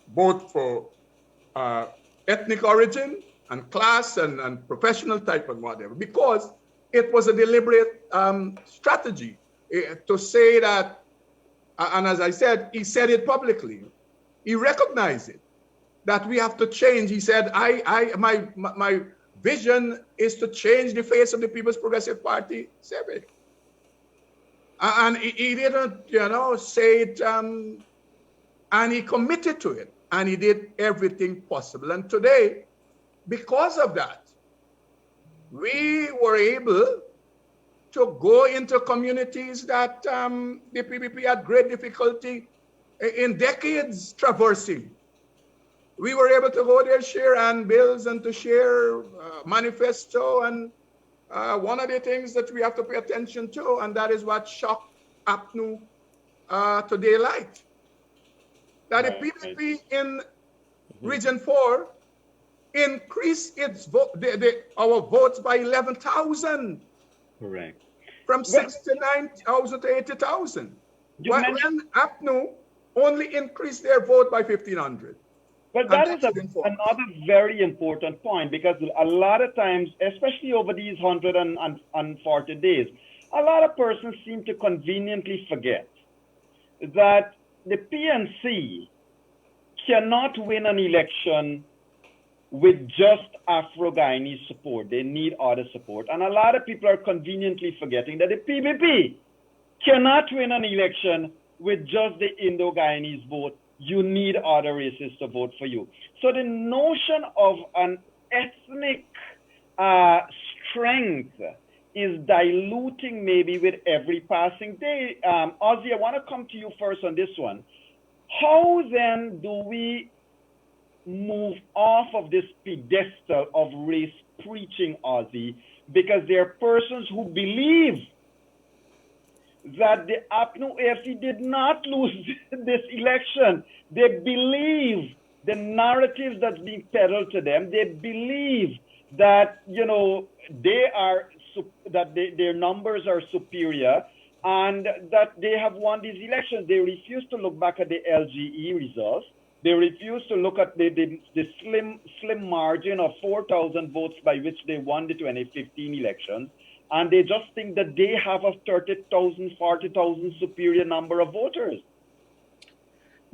both for ethnic origin and class and professional type and whatever, because it was a deliberate strategy to say that, and as I said, he said it publicly. He recognized it, that we have to change. He said, my vision is to change the face of the People's Progressive Party civic. And he didn't, say it, and he committed to it, and he did everything possible. And today, because of that, we were able to go into communities that the PPP had great difficulty in decades traversing. We were able to go there, share handbills and to share manifesto. And one of the things that we have to pay attention to, and that is what shocked APNU to daylight, that the PPP in Region 4 increased its vote, our votes by 11,000, Correct. from Well, 69,000 to 80,000. you When mentioned, APNU only increased their vote by 1,500. well, And that is that's even for us. another very important point, because a lot of times, especially over these 140 days, a lot of persons seem to conveniently forget that the PNC cannot win an election with just Afro-Guyanese support. They need other support. And a lot of people are conveniently forgetting that the PPP cannot win an election with just the Indo-Guyanese vote. You need other races to vote for you. So the notion of an ethnic strength is diluting maybe with every passing day. Ossie, I want to come to you first on this one. How then do we move off of this pedestal of race preaching, Ossie? Because there are persons who believe that the APNU AFC did not lose this election. They believe the narratives that's being peddled to them. They believe that, you know, their numbers are superior and that they have won these elections. They refuse to look back at the LGE results. They refuse to look at the slim margin of 4,000 votes by which they won the 2015 elections. And they just think that they have a 30,000, 40,000 superior number of voters.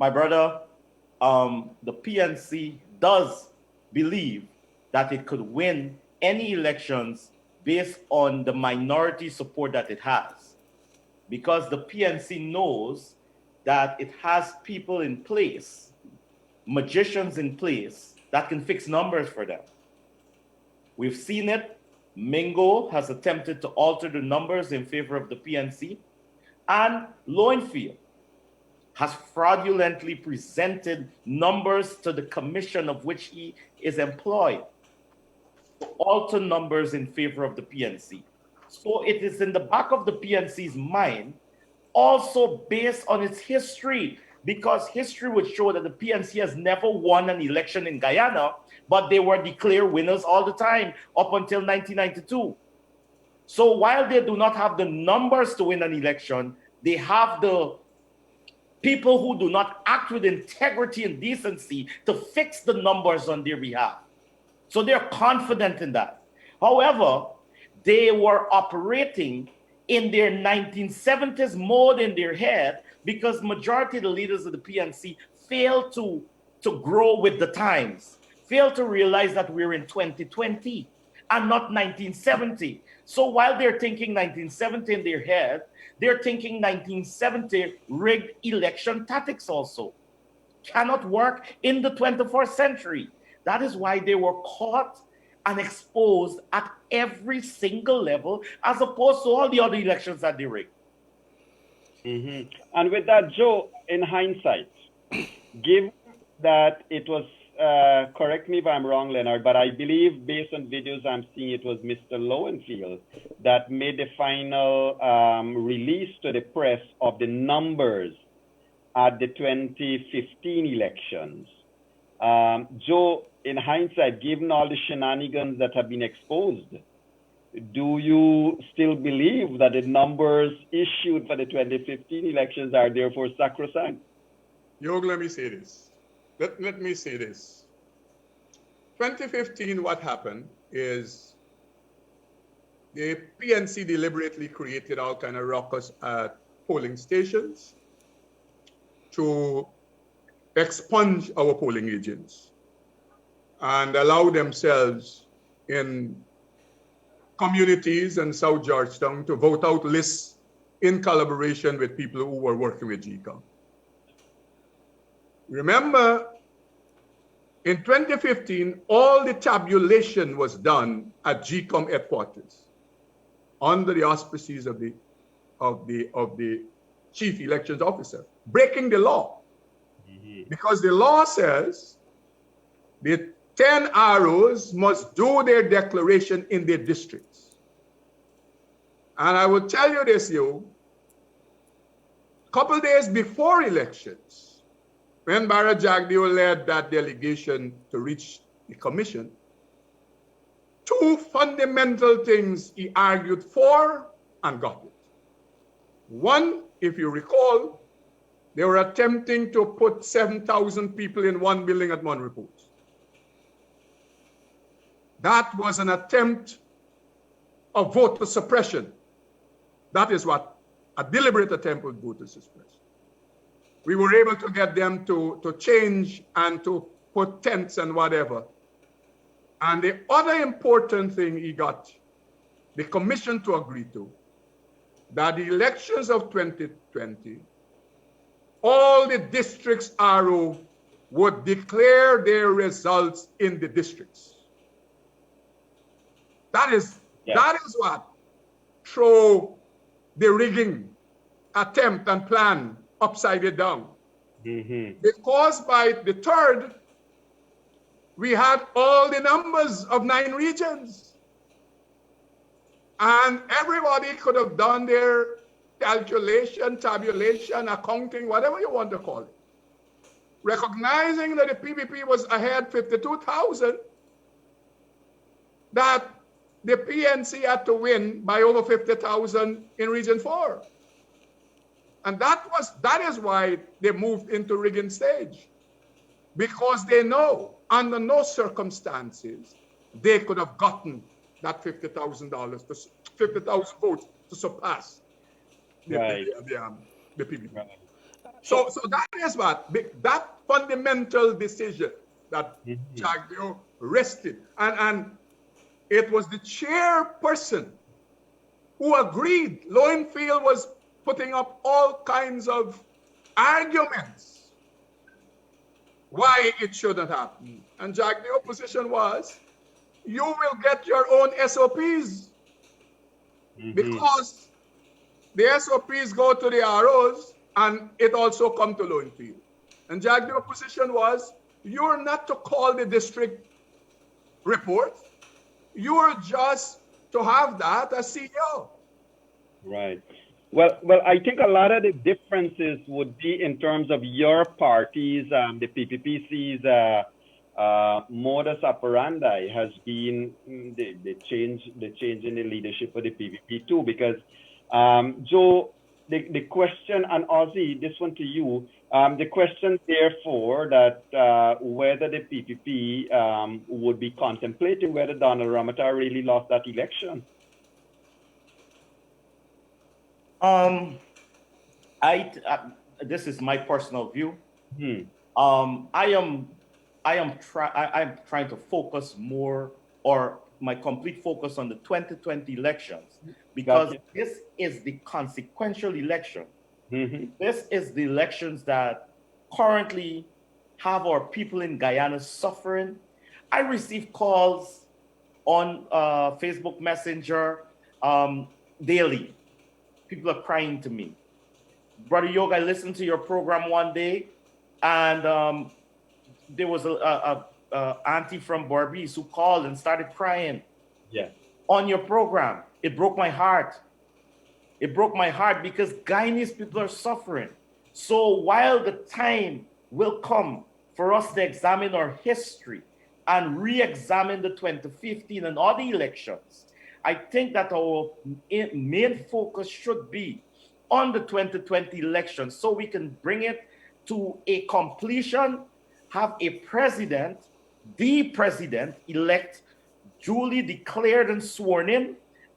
My brother, the PNC does believe that it could win any elections based on the minority support that it has. Because the PNC knows that it has people in place, magicians in place, that can fix numbers for them. We've seen it. Mingo has attempted to alter the numbers in favor of the PNC, and Lowenfield has fraudulently presented numbers to the commission of which he is employed to alter numbers in favor of the PNC. So it is in the back of the PNC's mind, also based on its history, because history would show that the PNC has never won an election in Guyana, but they were declared winners all the time up until 1992. So while they do not have the numbers to win an election, they have the people who do not act with integrity and decency to fix the numbers on their behalf. So they're confident in that. However, they were operating in their 1970s mode in their head because majority of the leaders of the PNC failed to grow with the times, failed to realize that we're in 2020 and not 1970. So while they're thinking 1970 in their head, they're thinking 1970 rigged election tactics also. Cannot work in the 21st century. That is why they were caught and exposed at every single level, as opposed to all the other elections that they rigged. Mm-hmm. And with that, Joe, in hindsight, given that it was, correct me if I'm wrong, Leonard, but I believe based on videos I'm seeing, it was Mr. Lowenfield that made the final release to the press of the numbers at the 2015 elections. Joe, in hindsight, given all the shenanigans that have been exposed, do you still believe that the numbers issued for the 2015 elections are therefore sacrosanct? Yog, let me say this. Let me say this. 2015, what happened is the PNC deliberately created all kind of ruckus at polling stations to expunge our polling agents and allow themselves in communities in South Georgetown to vote out lists in collaboration with people who were working with GCOM. Remember, in 2015, all the tabulation was done at GCOM headquarters under the auspices of the chief elections officer, breaking the law. Mm-hmm. Because the law says the 10 ROs must do their declaration in their districts. And I will tell you this, a couple days before elections, when Barra Jagdeo led that delegation to reach the commission, two fundamental things he argued for and got it. One, if you recall, they were attempting to put 7,000 people in one building at one report. That was an attempt of voter suppression. That is what a deliberate attempt would voter suppression. We were able to get them to change and to put tents and whatever. And the other important thing he got the commission to agree to, that the elections of 2020, all the districts RO would declare their results in the districts. That is what throw the rigging attempt and plan upside down. Mm-hmm. Because by the 3rd, we had all the numbers of 9 regions. And everybody could have done their calculation, tabulation, accounting, whatever you want to call it. Recognizing that the PPP was ahead 52,000, that the PNC had to win by over 50,000 in Region 4. And that is why they moved into rigging stage. Because they know under no circumstances they could have gotten that $50,000, 50,000 votes to surpass the PPP. Right. So that is what that fundamental decision that Jagdeo rested, and it was the chairperson who agreed. Lowenfield was putting up all kinds of arguments why it shouldn't happen. And Jagdeo's position was, you will get your own SOPs because the SOPs go to the ROs and it also come to Lowenfield. And Jagdeo's position was, you're not to call the district report. You're just to have that as CEO. Right. Well, I think a lot of the differences would be in terms of your party's, the PPPC's modus operandi has been the change in the leadership of the PPP too. Because Joe, the question, and Ossie, this one to you, the question therefore that whether the PPP would be contemplating whether Donald Ramata really lost that election. This is my personal view. Hmm. I'm trying to focus more, or my complete focus, on the 2020 elections, because Gotcha. this is the consequential election. Mm-hmm. This is the elections that currently have our people in Guyana suffering. I receive calls on Facebook Messenger daily. People are crying to me. Brother Yog, I listened to your program one day, and there was a auntie from Barbies who called and started crying. Yeah. On your program. It broke my heart. It broke my heart because Guyanese people are suffering. So while the time will come for us to examine our history and re-examine the 2015 and all the elections, I think that our main focus should be on the 2020 election so we can bring it to a completion, have a president, the president-elect, duly declared and sworn in,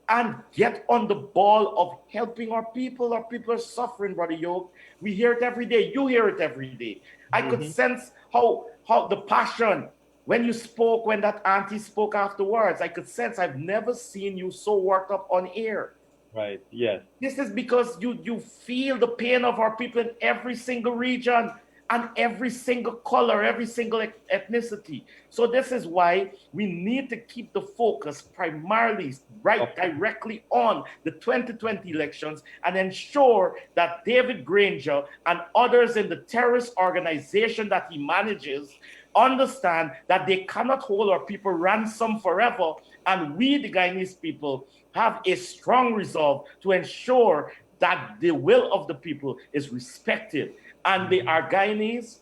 and get on the ball of helping our people. Our people are suffering, Brother Yog. We hear it every day. You hear it every day. I could sense how the passion, when you spoke, when that auntie spoke afterwards, I could sense, I've never seen you so worked up on air. Right. Yes. This is because you feel the pain of our people in every single region and every single color, every single ethnicity. So this is why we need to keep the focus primarily directly on the 2020 elections and ensure that David Granger and others in the terrorist organization that he manages understand that they cannot hold our people ransom forever. And we, the Guyanese people, have a strong resolve to ensure that the will of the people is respected. And they are Guyanese,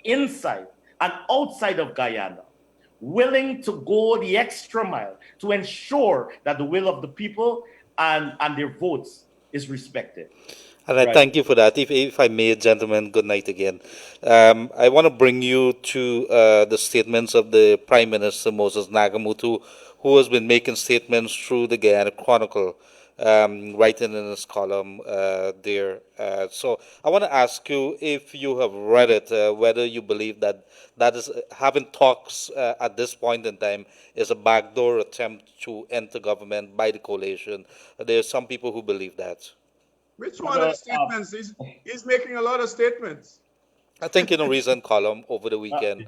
inside and outside of Guyana, willing to go the extra mile to ensure that the will of the people and their votes is respected. And I Right. thank you for that. If I may, gentlemen, good night again. I want to bring you to the statements of the Prime Minister Moses Nagamutu, who has been making statements through the Guyana Chronicle, writing in his column there. So I want to ask you if you have read it, whether you believe that that is having talks at this point in time is a backdoor attempt to enter government by the coalition. There are some people who believe that. Which one of the statements? He's making a lot of statements. I think in a recent column over the weekend.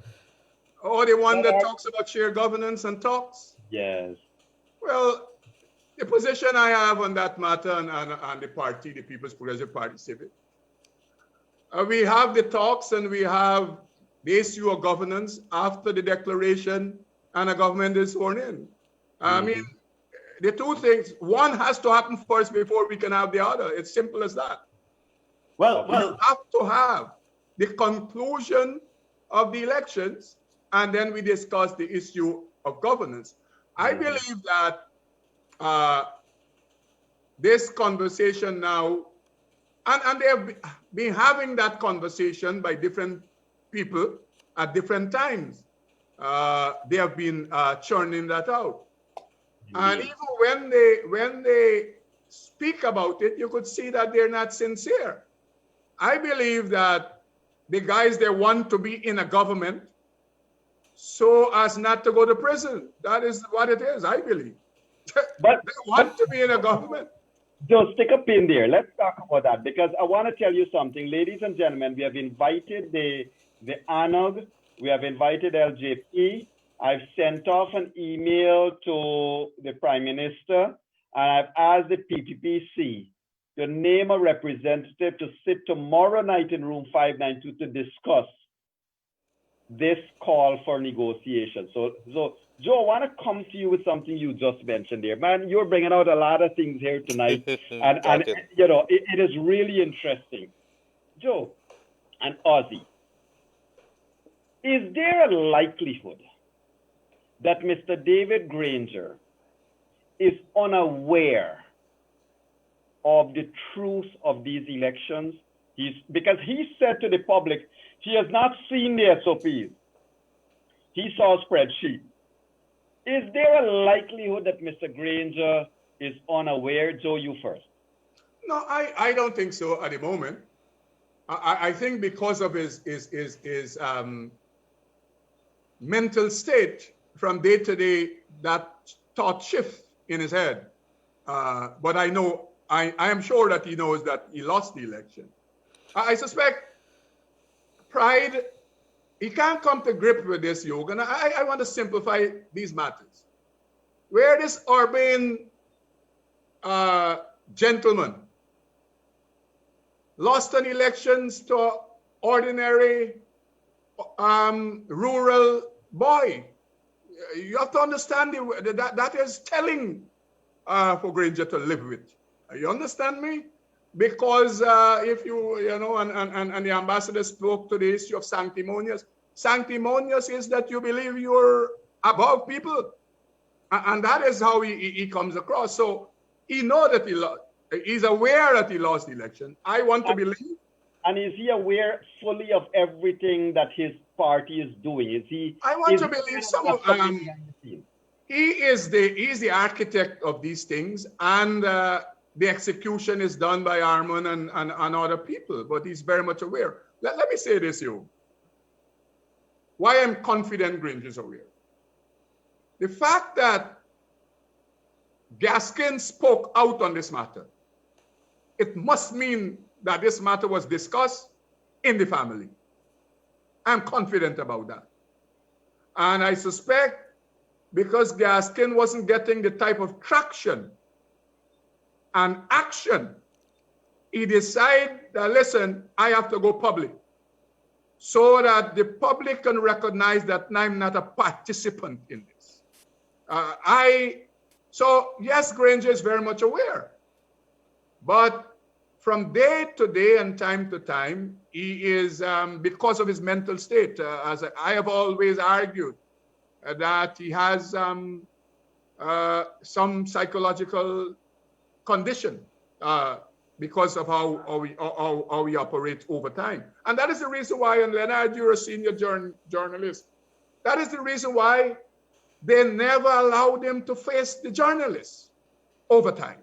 Oh, the one that talks about shared governance and talks? Yes. Well, the position I have on that matter and the party, the People's Progressive Party Civic, we have the talks and we have the issue of governance after the declaration and a government is sworn in. I mean, the two things, one has to happen first before we can have the other. It's simple as that. Well, We have to have the conclusion of the elections, and then we discuss the issue of governance. I believe that this conversation now, and they have been having that conversation by different people at different times. They have been churning that out. And even when they speak about it, you could see that they're not sincere. I believe that the guys, they want to be in a government so as not to go to prison. That is what it is, I believe. But they want to be in a government. Just stick a pin there. Let's talk about that, because I want to tell you something. Ladies and gentlemen, we have invited the ANOG, we have invited LJP. I've sent off an email to the Prime Minister, and I've asked the PPPC to name a representative to sit tomorrow night in room 592 to discuss this call for negotiation. So Joe, I want to come to you with something you just mentioned there. Man, you're bringing out a lot of things here tonight, and you know, it is really interesting. Joe and Ossie, is there a likelihood that Mr. David Granger is unaware of the truth of these elections? Because he said to the public, he has not seen the SOPs. He saw a spreadsheet. Is there a likelihood that Mr. Granger is unaware? Joe, you first. No, I don't think so at the moment. I think because of his mental state from day to day, that thought shift in his head. But I know, I am sure that he knows that he lost the election. I suspect pride, he can't come to grip with this, Yog, and I want to simplify these matters. Where this urban gentleman lost an elections to ordinary rural boy, you have to understand that is telling for Granger to live with. You understand me? Because if you know, and the ambassador spoke to the issue of sanctimonious. Sanctimonious is that you believe you're above people. And that is how he comes across. So he knows that he's aware that he lost the election. I want to believe. And is he aware fully of everything that his party is doing? Is he? I want to believe some of he's the architect of these things, and the execution is done by Armand and other people, but he's very much aware. Let me say this, you. Why I'm confident Granger is aware. The fact that Gaskin spoke out on this matter, it must mean that this matter was discussed in the family. I'm confident about that. And I suspect because Gaskin wasn't getting the type of traction and action, he decided that, listen, I have to go public so that the public can recognize that I'm not a participant in this. So yes, Granger is very much aware, but from day to day and time to time, he is, because of his mental state, as I have always argued, that he has some psychological condition because of how we operate over time. And that is the reason why, and Leonard, you're a senior journalist, that is the reason why they never allowed him to face the journalists over time.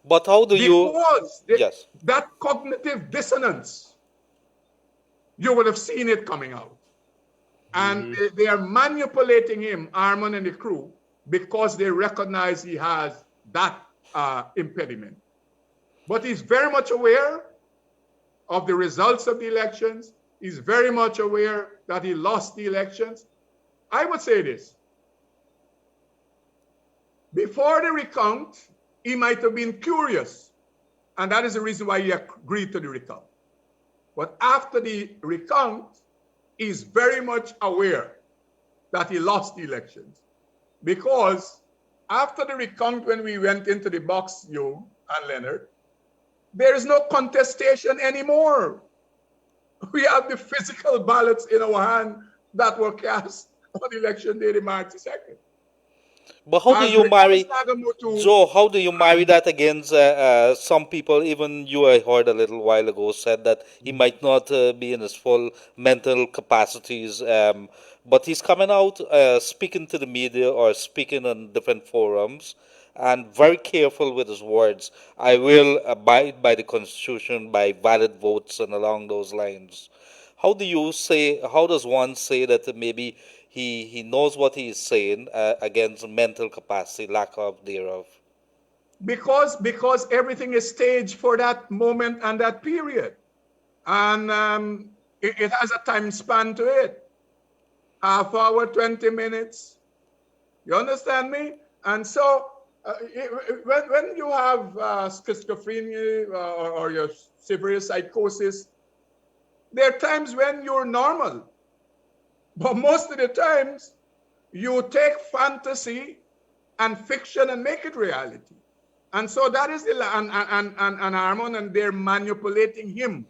But how do you? Because Yes. that cognitive dissonance, you would have seen it coming out. And they are manipulating him, Armand and the crew, because they recognize he has that impediment. But he's very much aware of the results of the elections. He's very much aware that he lost the elections. I would say this. Before the recount, he might have been curious. And that is the reason why he agreed to the recount. But after the recount, he's very much aware that he lost the elections. Because after the recount, when we went into the box, you and Leonard, there is no contestation anymore. We have the physical ballots in our hand that were cast on election day, March 2nd. But how do you marry, Joe? How do you marry that against some people? Even you, I heard a little while ago, said that he might not be in his full mental capacities, but he's coming out speaking to the media or speaking on different forums, and very careful with his words. I will abide by the Constitution, by valid votes, and along those lines. How do you say? How does one say that maybe he knows what he is saying against mental capacity, lack of thereof? Because everything is staged for that moment and that period, and it has a time span to it. Half hour, 20 minutes. You understand me? And so when you have schizophrenia or your severe psychosis, there are times when you're normal. But most of the times, you take fantasy and fiction and make it reality. And so that is the and Harmon, and they're manipulating him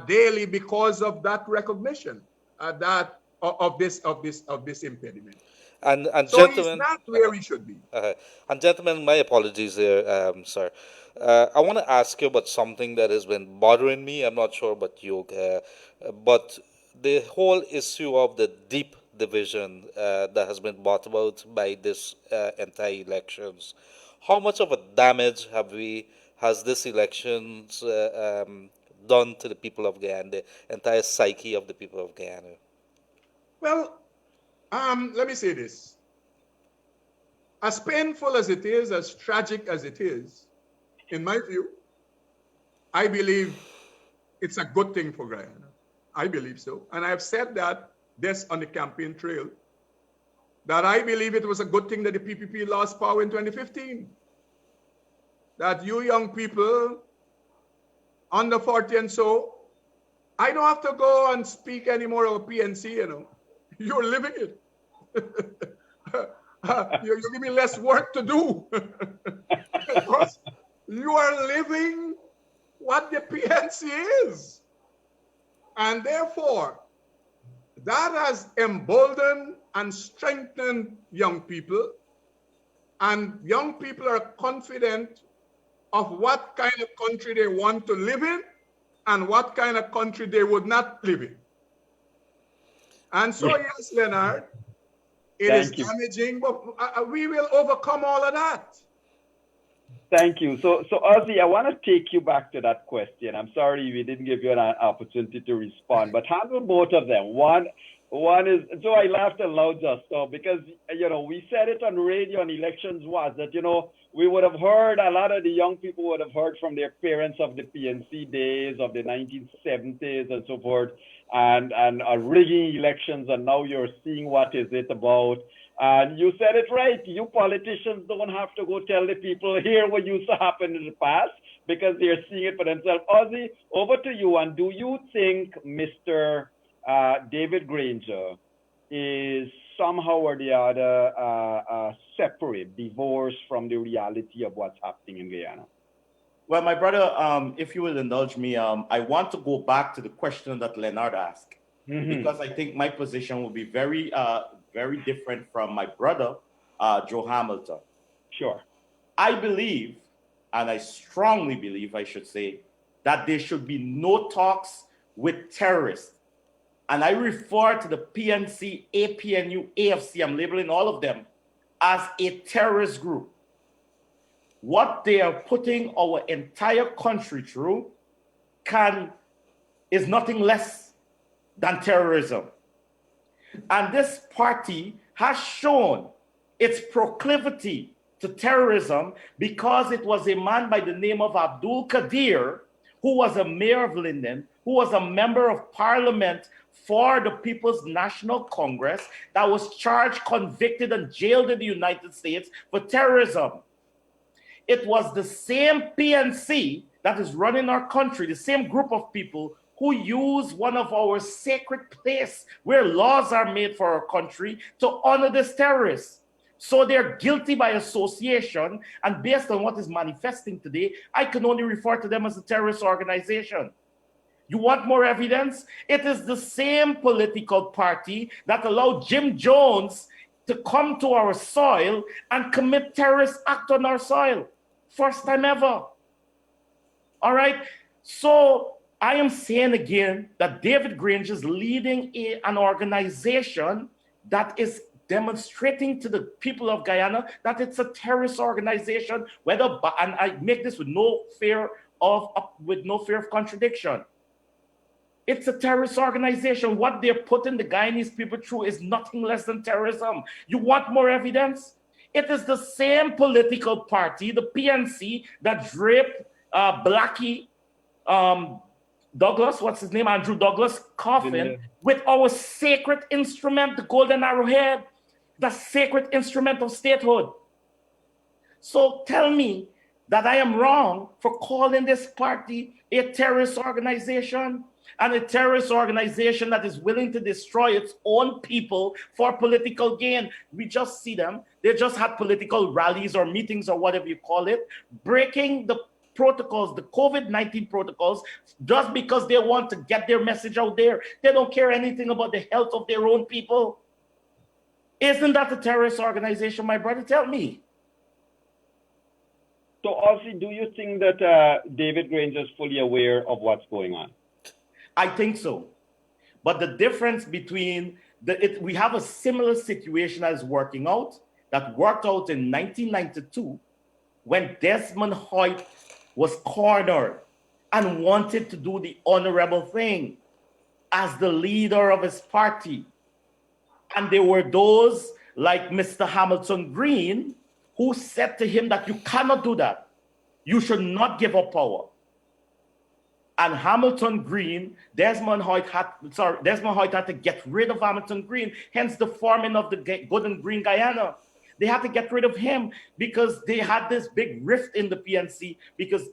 daily because of that recognition that of this impediment. And so gentlemen, he's not where he should be. And gentlemen, my apologies there, sir. I want to ask you about something that has been bothering me. I'm not sure about you, but the whole issue of the deep division that has been brought about by this entire elections. How much of a damage has this elections done to the people of Guyana, the entire psyche of the people of Guyana? Well, let me say this. As painful as it is, as tragic as it is, in my view, I believe it's a good thing for Guyana. I believe so. And I've said that this on the campaign trail, that I believe it was a good thing that the PPP lost power in 2015. That you young people, under 40 and so, I don't have to go and speak anymore of PNC, you know. You're living it. You give me less work to do. Because you are living what the PNC is. And therefore, that has emboldened and strengthened young people. And young people are confident of what kind of country they want to live in and what kind of country they would not live in. And so, yes, Leonard, it is damaging, but we will overcome all of that. Thank you. So Ossie, I want to take you back to that question. I'm sorry we didn't give you an opportunity to respond, but handle both of them. One is, so I laughed aloud just now because, we said it on radio on elections was that, we would have heard, a lot of the young people would have heard from their parents of the PNC days, of the 1970s and so forth, and rigging elections, and now you're seeing what is it about. And you said it right. You politicians don't have to go tell the people here what used to happen in the past because they're seeing it for themselves. Ossie, over to you. And do you think Mr. David Granger is somehow or the other separate, divorced from the reality of what's happening in Guyana? Well, my brother, if you will indulge me, I want to go back to the question that Leonard asked, because I think my position will be very different from my brother, Joe Hamilton. Sure. I believe, and I strongly believe, I should say, that there should be no talks with terrorists. And I refer to the PNC, APNU, AFC, I'm labeling all of them as a terrorist group. What they are putting our entire country through is nothing less than terrorism. And this party has shown its proclivity to terrorism because it was a man by the name of Abdul Qadir, who was a mayor of Linden, who was a member of parliament for the People's National Congress, that was charged, convicted, and jailed in the United States for terrorism. It was the same PNC that is running our country, the same group of people who use one of our sacred places where laws are made for our country to honor this terrorist. So they're guilty by association, and based on what is manifesting today, I can only refer to them as a terrorist organization. You want more evidence? It is the same political party that allowed Jim Jones to come to our soil and commit terrorist act on our soil. First time ever. All right? So I am saying again that David Grange is leading an organization that is demonstrating to the people of Guyana that it's a terrorist organization, and I make this with no fear of contradiction. It's a terrorist organization. What they're putting the Guyanese people through is nothing less than terrorism. You want more evidence? It is the same political party, the PNC, that draped Blackie Douglas, what's his name, Andrew Douglas, coffin with our sacred instrument, the golden arrowhead, the sacred instrument of statehood. So tell me that I am wrong for calling this party a terrorist organization, and a terrorist organization that is willing to destroy its own people for political gain. We just see them. They just had political rallies or meetings or whatever you call it, breaking the protocols, the COVID-19 protocols, just because they want to get their message out there. They don't care anything about the health of their own people. Isn't that a terrorist organization, my brother? Tell me. So, Ossie, do you think that David Grange is fully aware of what's going on? I think so. But the difference between we have a similar situation as worked out in 1992 when Desmond Hoyt was cornered and wanted to do the honorable thing as the leader of his party. And there were those like Mr. Hamilton Green who said to him that you cannot do that. You should not give up power. And Hamilton Green, Desmond Hoyt had to get rid of Hamilton Green, hence the forming of the Good and Green Guyana. They had to get rid of him because they had this big rift in the PNC because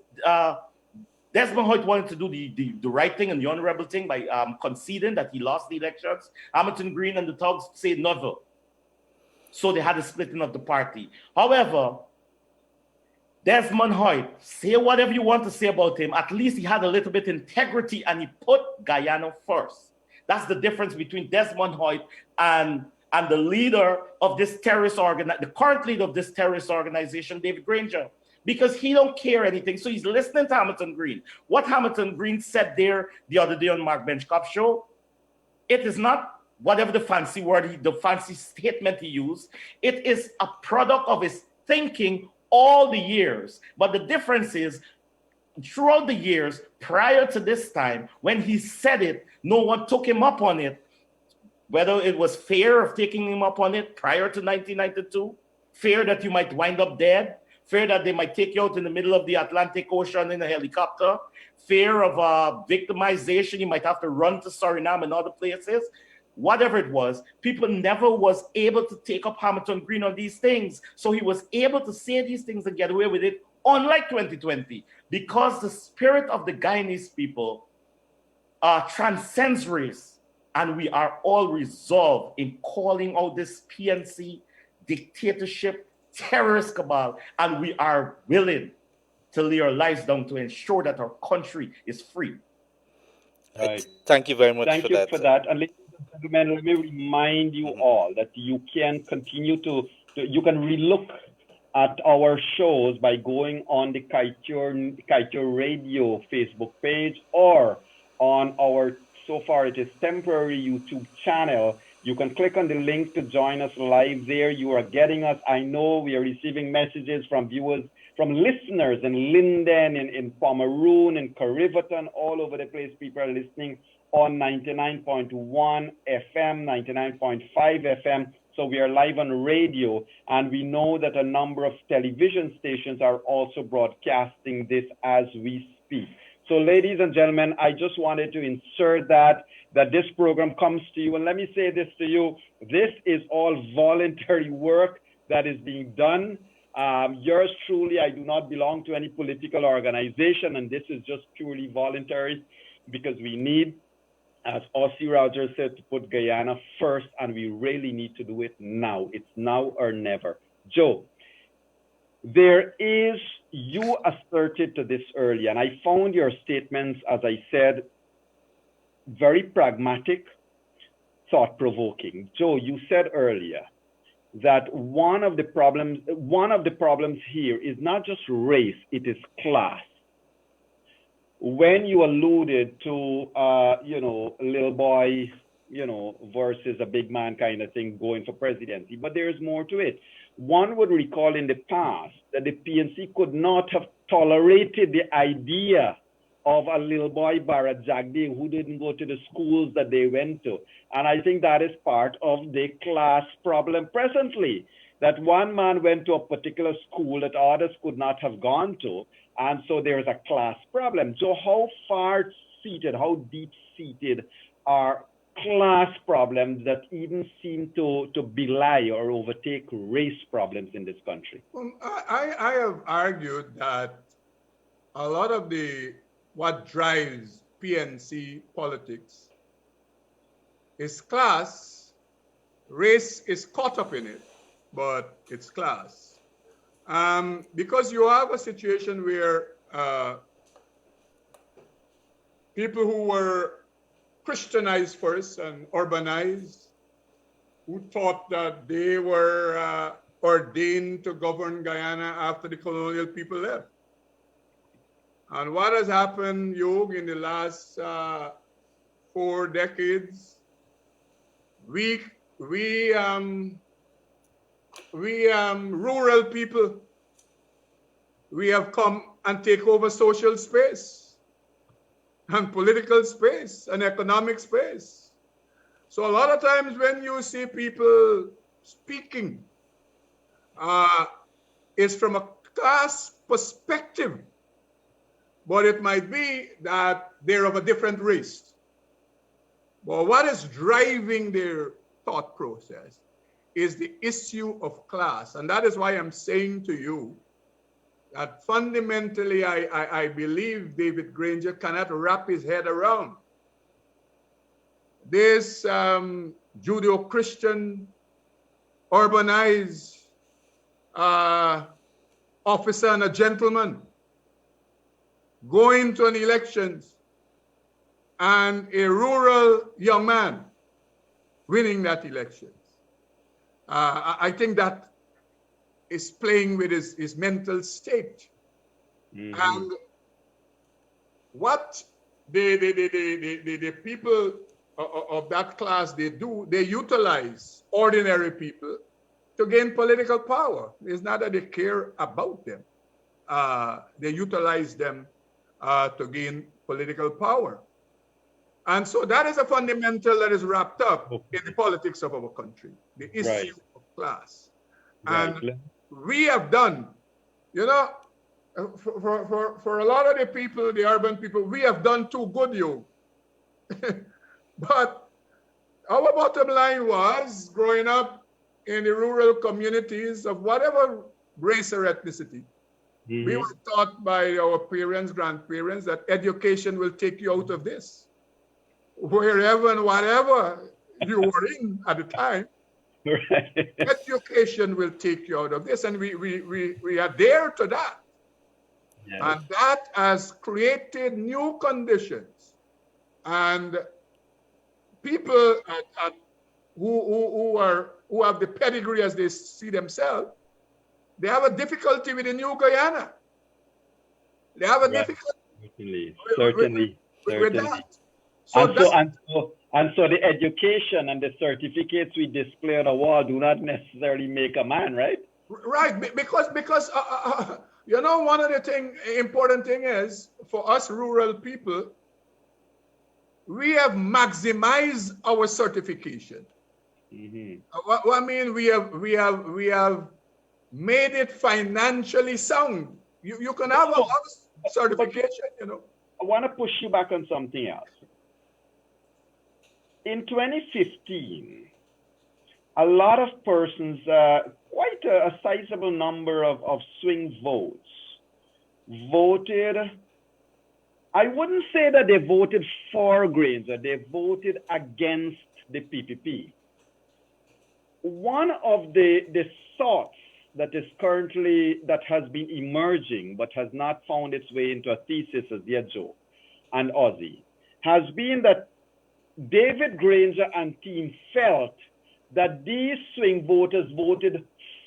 Desmond Hoyt wanted to do the right thing and the honorable thing by conceding that he lost the elections. Hamilton Green and the thugs said never. So they had a splitting of the party. However, Desmond Hoyt, say whatever you want to say about him, at least he had a little bit of integrity and he put Guyana first. That's the difference between Desmond Hoyt and the leader of this terrorist the current leader of this terrorist organization, David Granger, because he don't care anything. So he's listening to Hamilton Green. What Hamilton Green said there the other day on Mark Benchcop's show, it is not whatever the fancy word, the fancy statement he used. It is a product of his thinking all the years. But the difference is, throughout the years prior to this time, when he said it, no one took him up on it. Whether it was fear of taking him up on it prior to 1992, fear that you might wind up dead, fear that they might take you out in the middle of the Atlantic Ocean in a helicopter, fear of victimization, you might have to run to Suriname and other places. Whatever it was, people never was able to take up Hamilton Green on these things. So he was able to say these things and get away with it, unlike 2020, because the spirit of the Guyanese people transcends race. And we are all resolved in calling out this PNC dictatorship, terrorist cabal, and we are willing to lay our lives down to ensure that our country is free. Right. Thank you very much Thank for you that. for that. And ladies and gentlemen, let me remind you all that you can continue you can relook at our shows by going on the Kaitier Radio Facebook page or on our, so far it is temporary YouTube channel. You can click on the link to join us live there. You are getting us. I know we are receiving messages from viewers, from listeners in Linden, in Pomeroon, in Cariveton, all over the place. People are listening on 99.1 FM, 99.5 FM. So we are live on radio, and we know that a number of television stations are also broadcasting this as we speak. So ladies and gentlemen, I just wanted to insert that this program comes to you. And let me say this to you, this is all voluntary work that is being done. Yours truly, I do not belong to any political organization, and this is just purely voluntary because we need, as Ossie Rogers said, to put Guyana first, and we really need to do it now. It's now or never. Joe, you asserted to this earlier, and I found your statements, as I said, very pragmatic, thought-provoking. Joe, you said earlier that one of the problems here is not just race, it is class. When you alluded to, little boy, versus a big man kind of thing going for presidency, but there's more to it. One would recall in the past that the PNC could not have tolerated the idea of a little boy, Barrett Jagdi, who didn't go to the schools that they went to. And I think that is part of the class problem presently, that one man went to a particular school that others could not have gone to. And so there's a class problem. So how far-seated, how deep-seated are class problems that even seem to belie or overtake race problems in this country? I have argued that a lot of what drives PNC politics is class. Race is caught up in it, but it's class. Because you have a situation where people who were Christianized first and urbanized, who thought that they were ordained to govern Guyana after the colonial people left. And what has happened, Yog, in the last 4 decades? We rural people, we have come and take over social space and political space and economic space. So a lot of times when you see people speaking, it's from a class perspective, but it might be that they're of a different race. But what is driving their thought process is the issue of class. And that is why I'm saying to you that fundamentally, I believe David Granger cannot wrap his head around this Judeo-Christian urbanized officer and a gentleman going to an elections and a rural young man winning that election. I think that is playing with his mental state. Mm-hmm. And what the people of that class, they utilize ordinary people to gain political power. It's not that they care about them. They utilize them to gain political power. And so that is a fundamental that is wrapped up in the politics of our country, the issue of class. Right. And we have done, for a lot of the people, the urban people, we have done too good, you. But our bottom line was, growing up in the rural communities of whatever race or ethnicity, mm-hmm. we were taught by our parents, grandparents, that education will take you out of this. Wherever and whatever you were in at the time, right. Education will take you out of this. And we adhere to that. And that has created new conditions. And people who have the pedigree as they see themselves, they have a difficulty with the new Guyana. They have a difficulty Certainly. with that. And so the education and the certificates we display on the wall do not necessarily make a man, right? Right, because you know, one of the important thing is for us rural people, we have maximized our certification. I mean, we have made it financially sound. You can have a certification, you know. I want to push you back on something else. In 2015, a lot of persons, quite a sizable number of swing votes, voted. I wouldn't say that they voted for Granger, they voted against the PPP. One of the thoughts that has been emerging but has not found its way into a thesis as yet, Joe and Ossie, has been that David Granger and team felt that these swing voters voted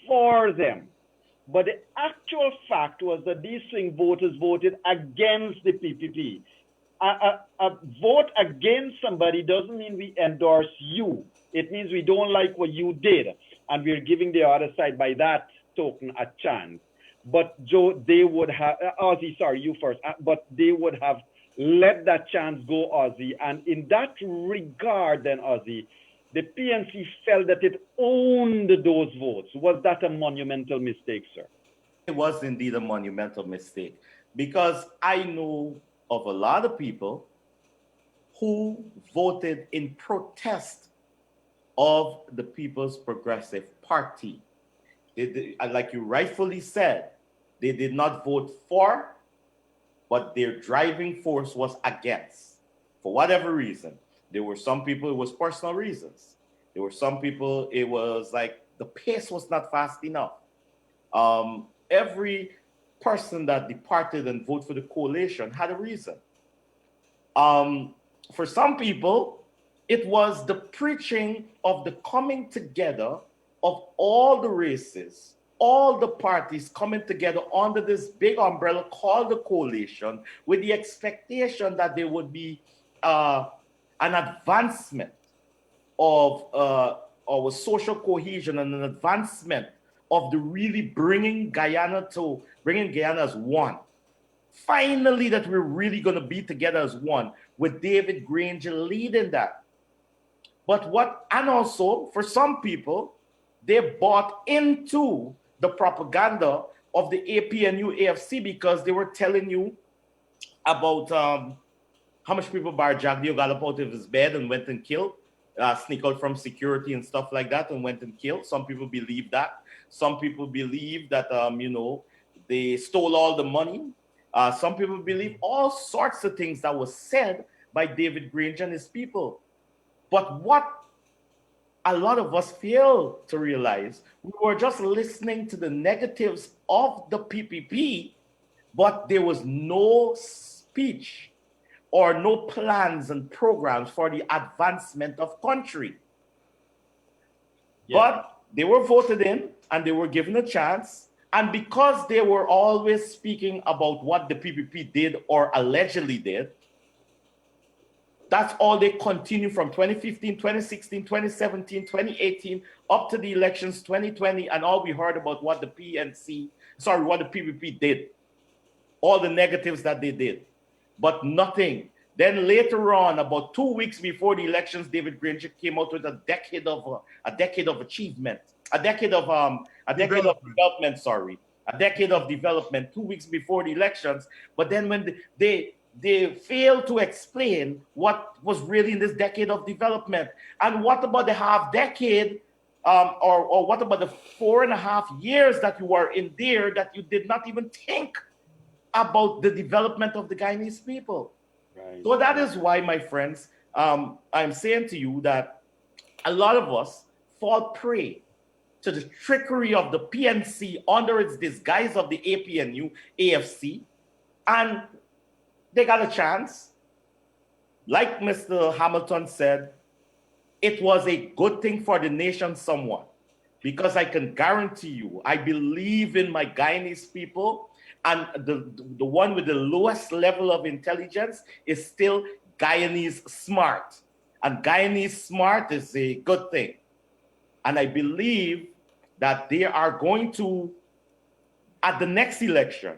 for them. But the actual fact was that these swing voters voted against the PPP. A vote against somebody doesn't mean we endorse you. It means we don't like what you did, and we're giving the other side, by that token, a chance. But Joe, they would have, Ossie, sorry, you first, but they would have let that chance go, Ossie. And in that regard, then, Ossie, the PNC felt that it owned those votes. Was that a monumental mistake, sir? It was indeed a monumental mistake, because I know of a lot of people who voted in protest of the People's Progressive Party. Like you rightfully said, they did not vote for, but their driving force was against, for whatever reason. There were some people, it was personal reasons. There were some people, it was like the pace was not fast enough. Every person that departed and voted for the coalition had a reason. For some people, it was the preaching of the coming together of all the races, all the parties coming together under this big umbrella called the coalition, with the expectation that there would be an advancement of our social cohesion and an advancement of the really bringing Guyana as one. Finally, that we're really going to be together as one, with David Granger leading that. And also for some people, they bought into the propaganda of the APNU AFC, because they were telling you about how much people Bar Jagdeo got up out of his bed and went and killed, sneak out from security and stuff like that and went and killed. Some people believe that. Some people believe that, they stole all the money. Some people believe all sorts of things that was said by David Granger and his people. But what a lot of us fail to realize, we were just listening to the negatives of the PPP, but there was no speech or no plans and programs for the advancement of country. Yeah. But they were voted in and they were given a chance. And because they were always speaking about what the PPP did or allegedly did, that's all they continue from 2015, 2016, 2017, 2018, up to the elections 2020, and all we heard about what the PPP did, all the negatives that they did, but nothing. Then later on, about 2 weeks before the elections, David Granger came out with a decade of achievement, a decade of development 2 weeks before the elections. But then when they failed to explain what was really in this decade of development, and what about the half decade, or what about the 4.5 years that you were in there that you did not even think about the development of the Guyanese people? Right. So that is why, my friends, I'm saying to you that a lot of us fall prey to the trickery of the PNC under its disguise of the APNU, AFC, And they got a chance. Like Mr. Hamilton said, it was a good thing for the nation somewhat, because I can guarantee you, I believe in my Guyanese people, and the one with the lowest level of intelligence is still Guyanese smart. And Guyanese smart is a good thing. And I believe that they are going to, at the next election,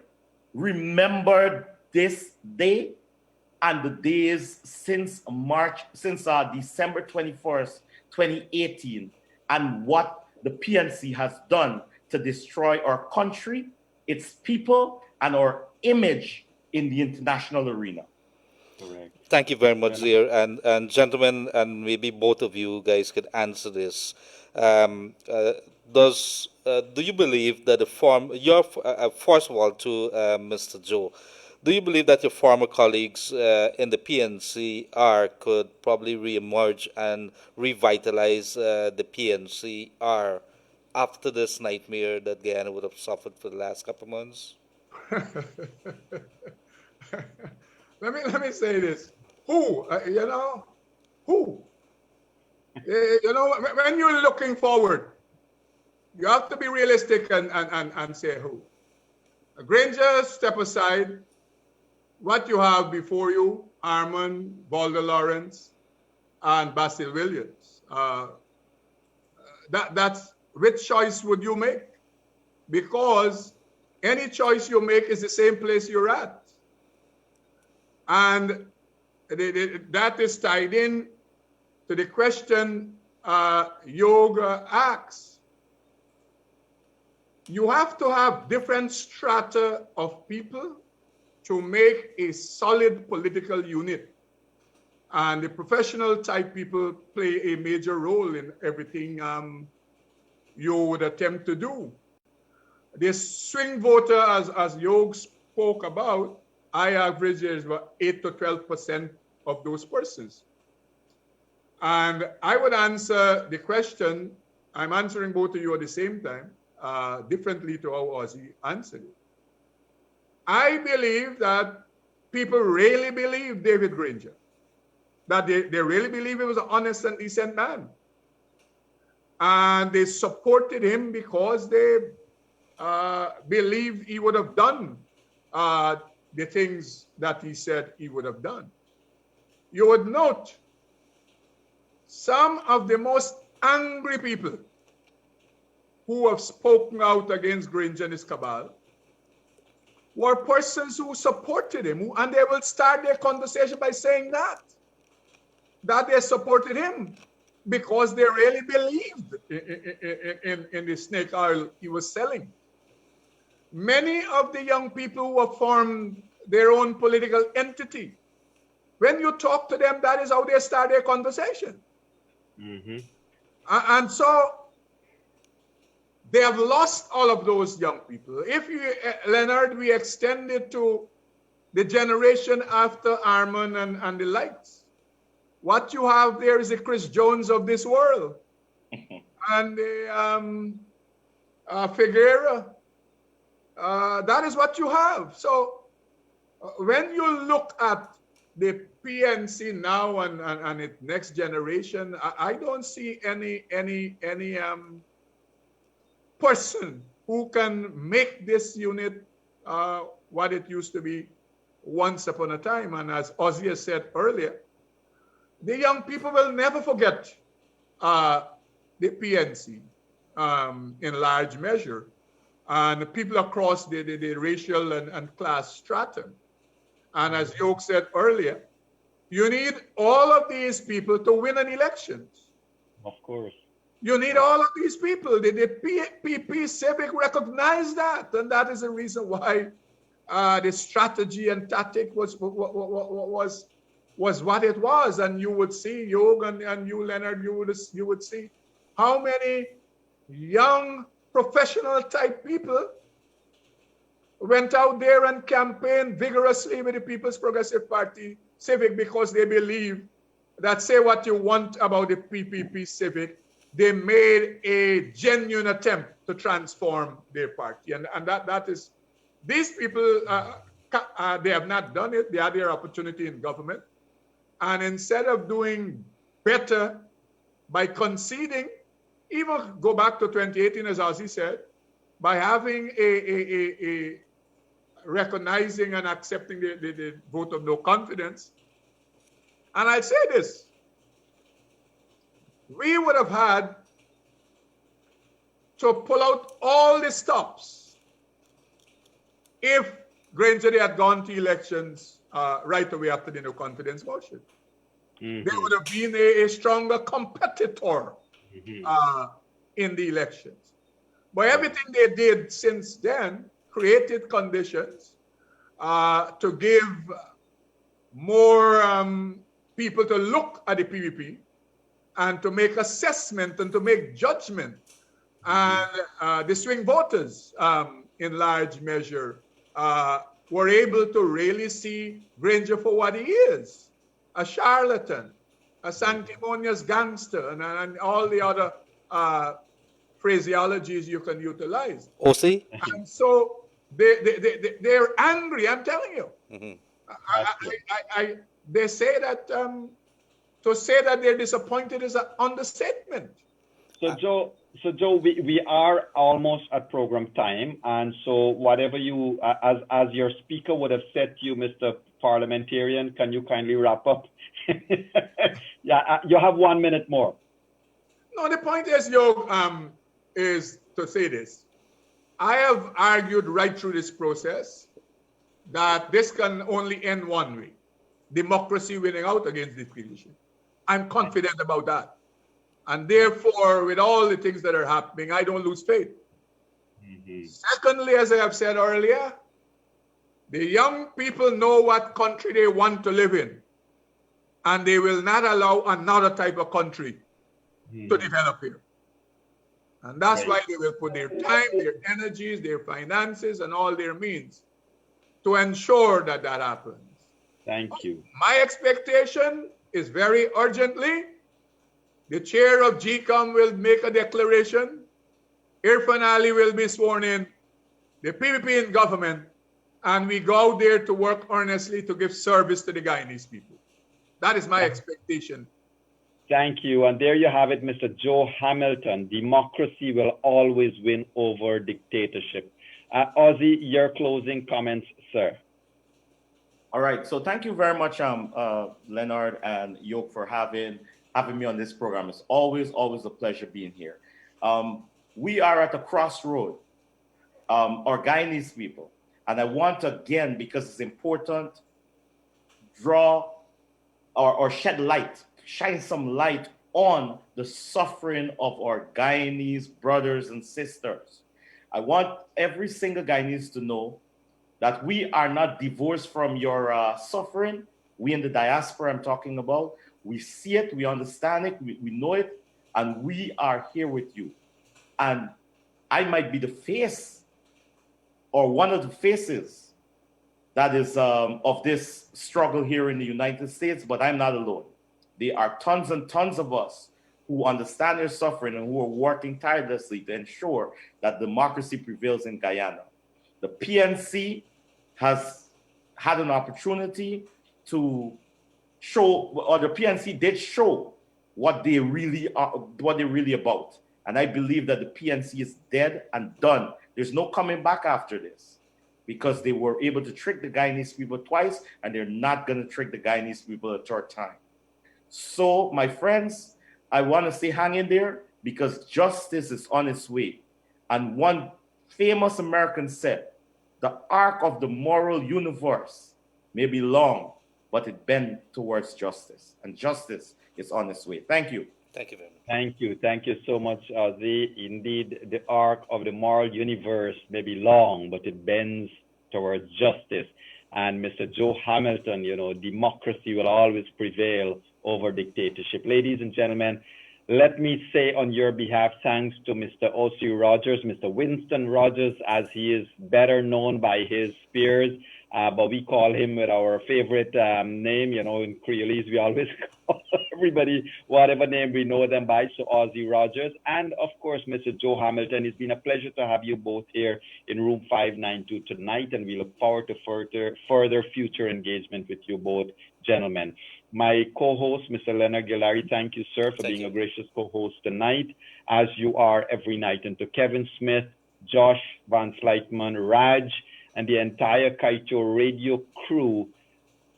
remember this day and the days since December 21st, 2018, and what the PNC has done to destroy our country, its people, and our image in the international arena. Correct. Thank you very much, dear. And gentlemen, and maybe both of you guys could answer this. Do you believe that first of all, to Mr. Joe, do you believe that your former colleagues in the PNCR could probably reemerge and revitalize the PNCR after this nightmare that Guyana would have suffered for the last couple of months? Let me say this. Who? Who? When you're looking forward, you have to be realistic and say who. Granger, step aside. What you have before you, Armand, Balder Lawrence, and Basil Williams. That's which choice would you make? Because any choice you make is the same place you're at. And that is tied in to the question Yog asks. You have to have different strata of people to make a solid political unit. And the professional type people play a major role in everything you would attempt to do. This swing voter, as Yog spoke about, I average is about 8 to 12% of those persons. And I would answer the question, I'm answering both of you at the same time, differently to how Ossie answered it. I believe that people really believe David Granger, that they really believe he was an honest and decent man. And they supported him because they believed he would have done the things that he said he would have done. You would note some of the most angry people who have spoken out against Granger and his cabal were persons who supported him, and they will start their conversation by saying that they supported him because they really believed in the snake oil he was selling. Many of the young people who have formed their own political entity, when you talk to them, that is how they start their conversation. Mm-hmm. And so they have lost all of those young people. If you, Leonard, we extend it to the generation after Armand and the likes, what you have there is a Chris Jones of this world and the Figueroa. That is what you have. So when you look at the PNC now and its next generation, I don't see any person who can make this unit what it used to be once upon a time. And as Ossie said earlier, the young people will never forget the PNC in large measure, and people across the racial and class stratum. And as Yog said earlier, you need all of these people to win an election. Of course. You need all of these people. The PP Civic recognized that, and that is the reason why the strategy and tactic was what it was. And you would see, Yog and you, Leonard, you would see how many young professional type people went out there and campaigned vigorously with the People's Progressive Party Civic, because they believe that, say what you want about the PPP Civic, they made a genuine attempt to transform their party. And that is, these people they have not done it. They had their opportunity in government. And instead of doing better by conceding, even go back to 2018, as Ossie said, by having a recognizing and accepting the vote of no confidence. And I say this, we would have had to pull out all the stops if Granger had gone to elections right away after the no confidence motion. They would have been a stronger competitor in the elections. But everything they did since then created conditions to give more people to look at the PVP and to make assessment and to make judgment. And the swing voters, in large measure, were able to really see Granger for what he is, a charlatan, a sanctimonious gangster, and all the other phraseologies you can utilize. Ossie? And so they're angry, I'm telling you. They say that to say that they're disappointed is an understatement. So Joe, we are almost at program time, and so whatever you, as your speaker would have said to you, Mr. Parliamentarian, can you kindly wrap up? Yeah, you have 1 minute more. No, the point is, is to say this. I have argued right through this process that this can only end one way: democracy winning out against dictatorship. I'm confident about that. And therefore, with all the things that are happening, I don't lose faith. Secondly, as I have said earlier, the young people know what country they want to live in, and they will not allow another type of country to develop here. And that's why they will put their time, their energies, their finances, and all their means to ensure that that happens. Thank you. My expectation is very urgently, the chair of GCOM will make a declaration, Irfan Ali will be sworn in, the PVP in government, and we go out there to work earnestly to give service to the Guyanese people. That is my expectation. Thank you. And there you have it, Mr. Joe Hamilton. Democracy will always win over dictatorship. Ossie, your closing comments, sir. All right. So thank you very much, Leonard and Yog, for having me on this program. It's always a pleasure being here. We are at a crossroad, our Guyanese people. And I want to, again, because it's important, draw or shed light, shine some light on the suffering of our Guyanese brothers and sisters. I want every single Guyanese to know that we are not divorced from your suffering. We in the diaspora I'm talking about, we see it, we understand it, we know it, and we are here with you. And I might be the face or one of the faces that is of this struggle here in the United States, but I'm not alone. There are tons and tons of us who understand their suffering and who are working tirelessly to ensure that democracy prevails in Guyana. The PNC has had an opportunity to show, or the PNC did show what they really are, what they're really about. And I believe that the PNC is dead and done. There's no coming back after this, because they were able to trick the Guyanese people twice, and they're not going to trick the Guyanese people a third time. So, my friends, I want to say hang in there, because justice is on its way. And one famous American said, the arc of the moral universe may be long, but it bends towards justice. And justice is on its way. Thank you. Thank you very much. Thank you. Thank you so much, Ossie. Indeed, the arc of the moral universe may be long, but it bends towards justice. And Mr. Joe Hamilton, democracy will always prevail over dictatorship. Ladies and gentlemen, let me say on your behalf, thanks to Mr. Ossie Rogers, Mr. Winston Rogers, as he is better known by his peers, but we call him with our favorite name, you know, in Creolese, we always call everybody whatever name we know them by, so Ossie Rogers, and of course, Mr. Joe Hamilton. It's been a pleasure to have you both here in room 592 tonight, and we look forward to further future engagement with you both gentlemen. My co-host, Mr. Leonard Gildarie, thank you, sir, for being a gracious co-host tonight, as you are every night. And to Kevin Smith, Josh Van Slightman, Raj, and the entire Kaito radio crew,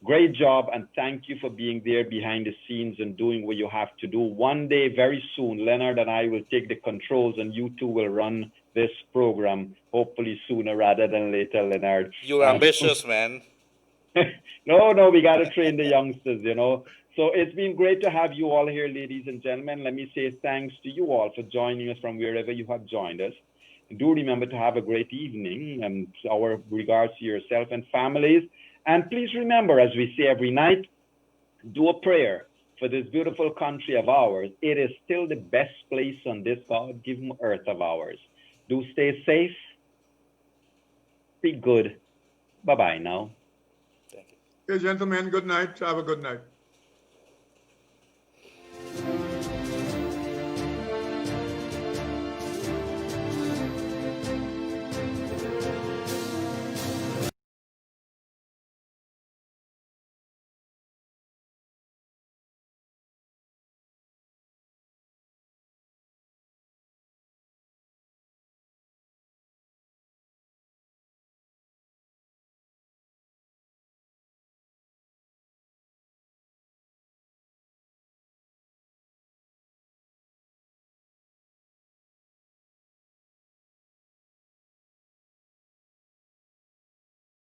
great job, and thank you for being there behind the scenes and doing what you have to do. One day, very soon, Leonard and I will take the controls, and you two will run this program, hopefully sooner rather than later, Leonard. You're ambitious, man. No, we got to train the youngsters, you know. So it's been great to have you all here, ladies and gentlemen. Let me say thanks to you all for joining us from wherever you have joined us. Do remember to have a great evening, and our regards to yourself and families. And please remember, as we say every night, do a prayer for this beautiful country of ours. It is still the best place on this God-given earth of ours. Do stay safe. Be good. Bye-bye now. Okay, gentlemen, good night. Have a good night.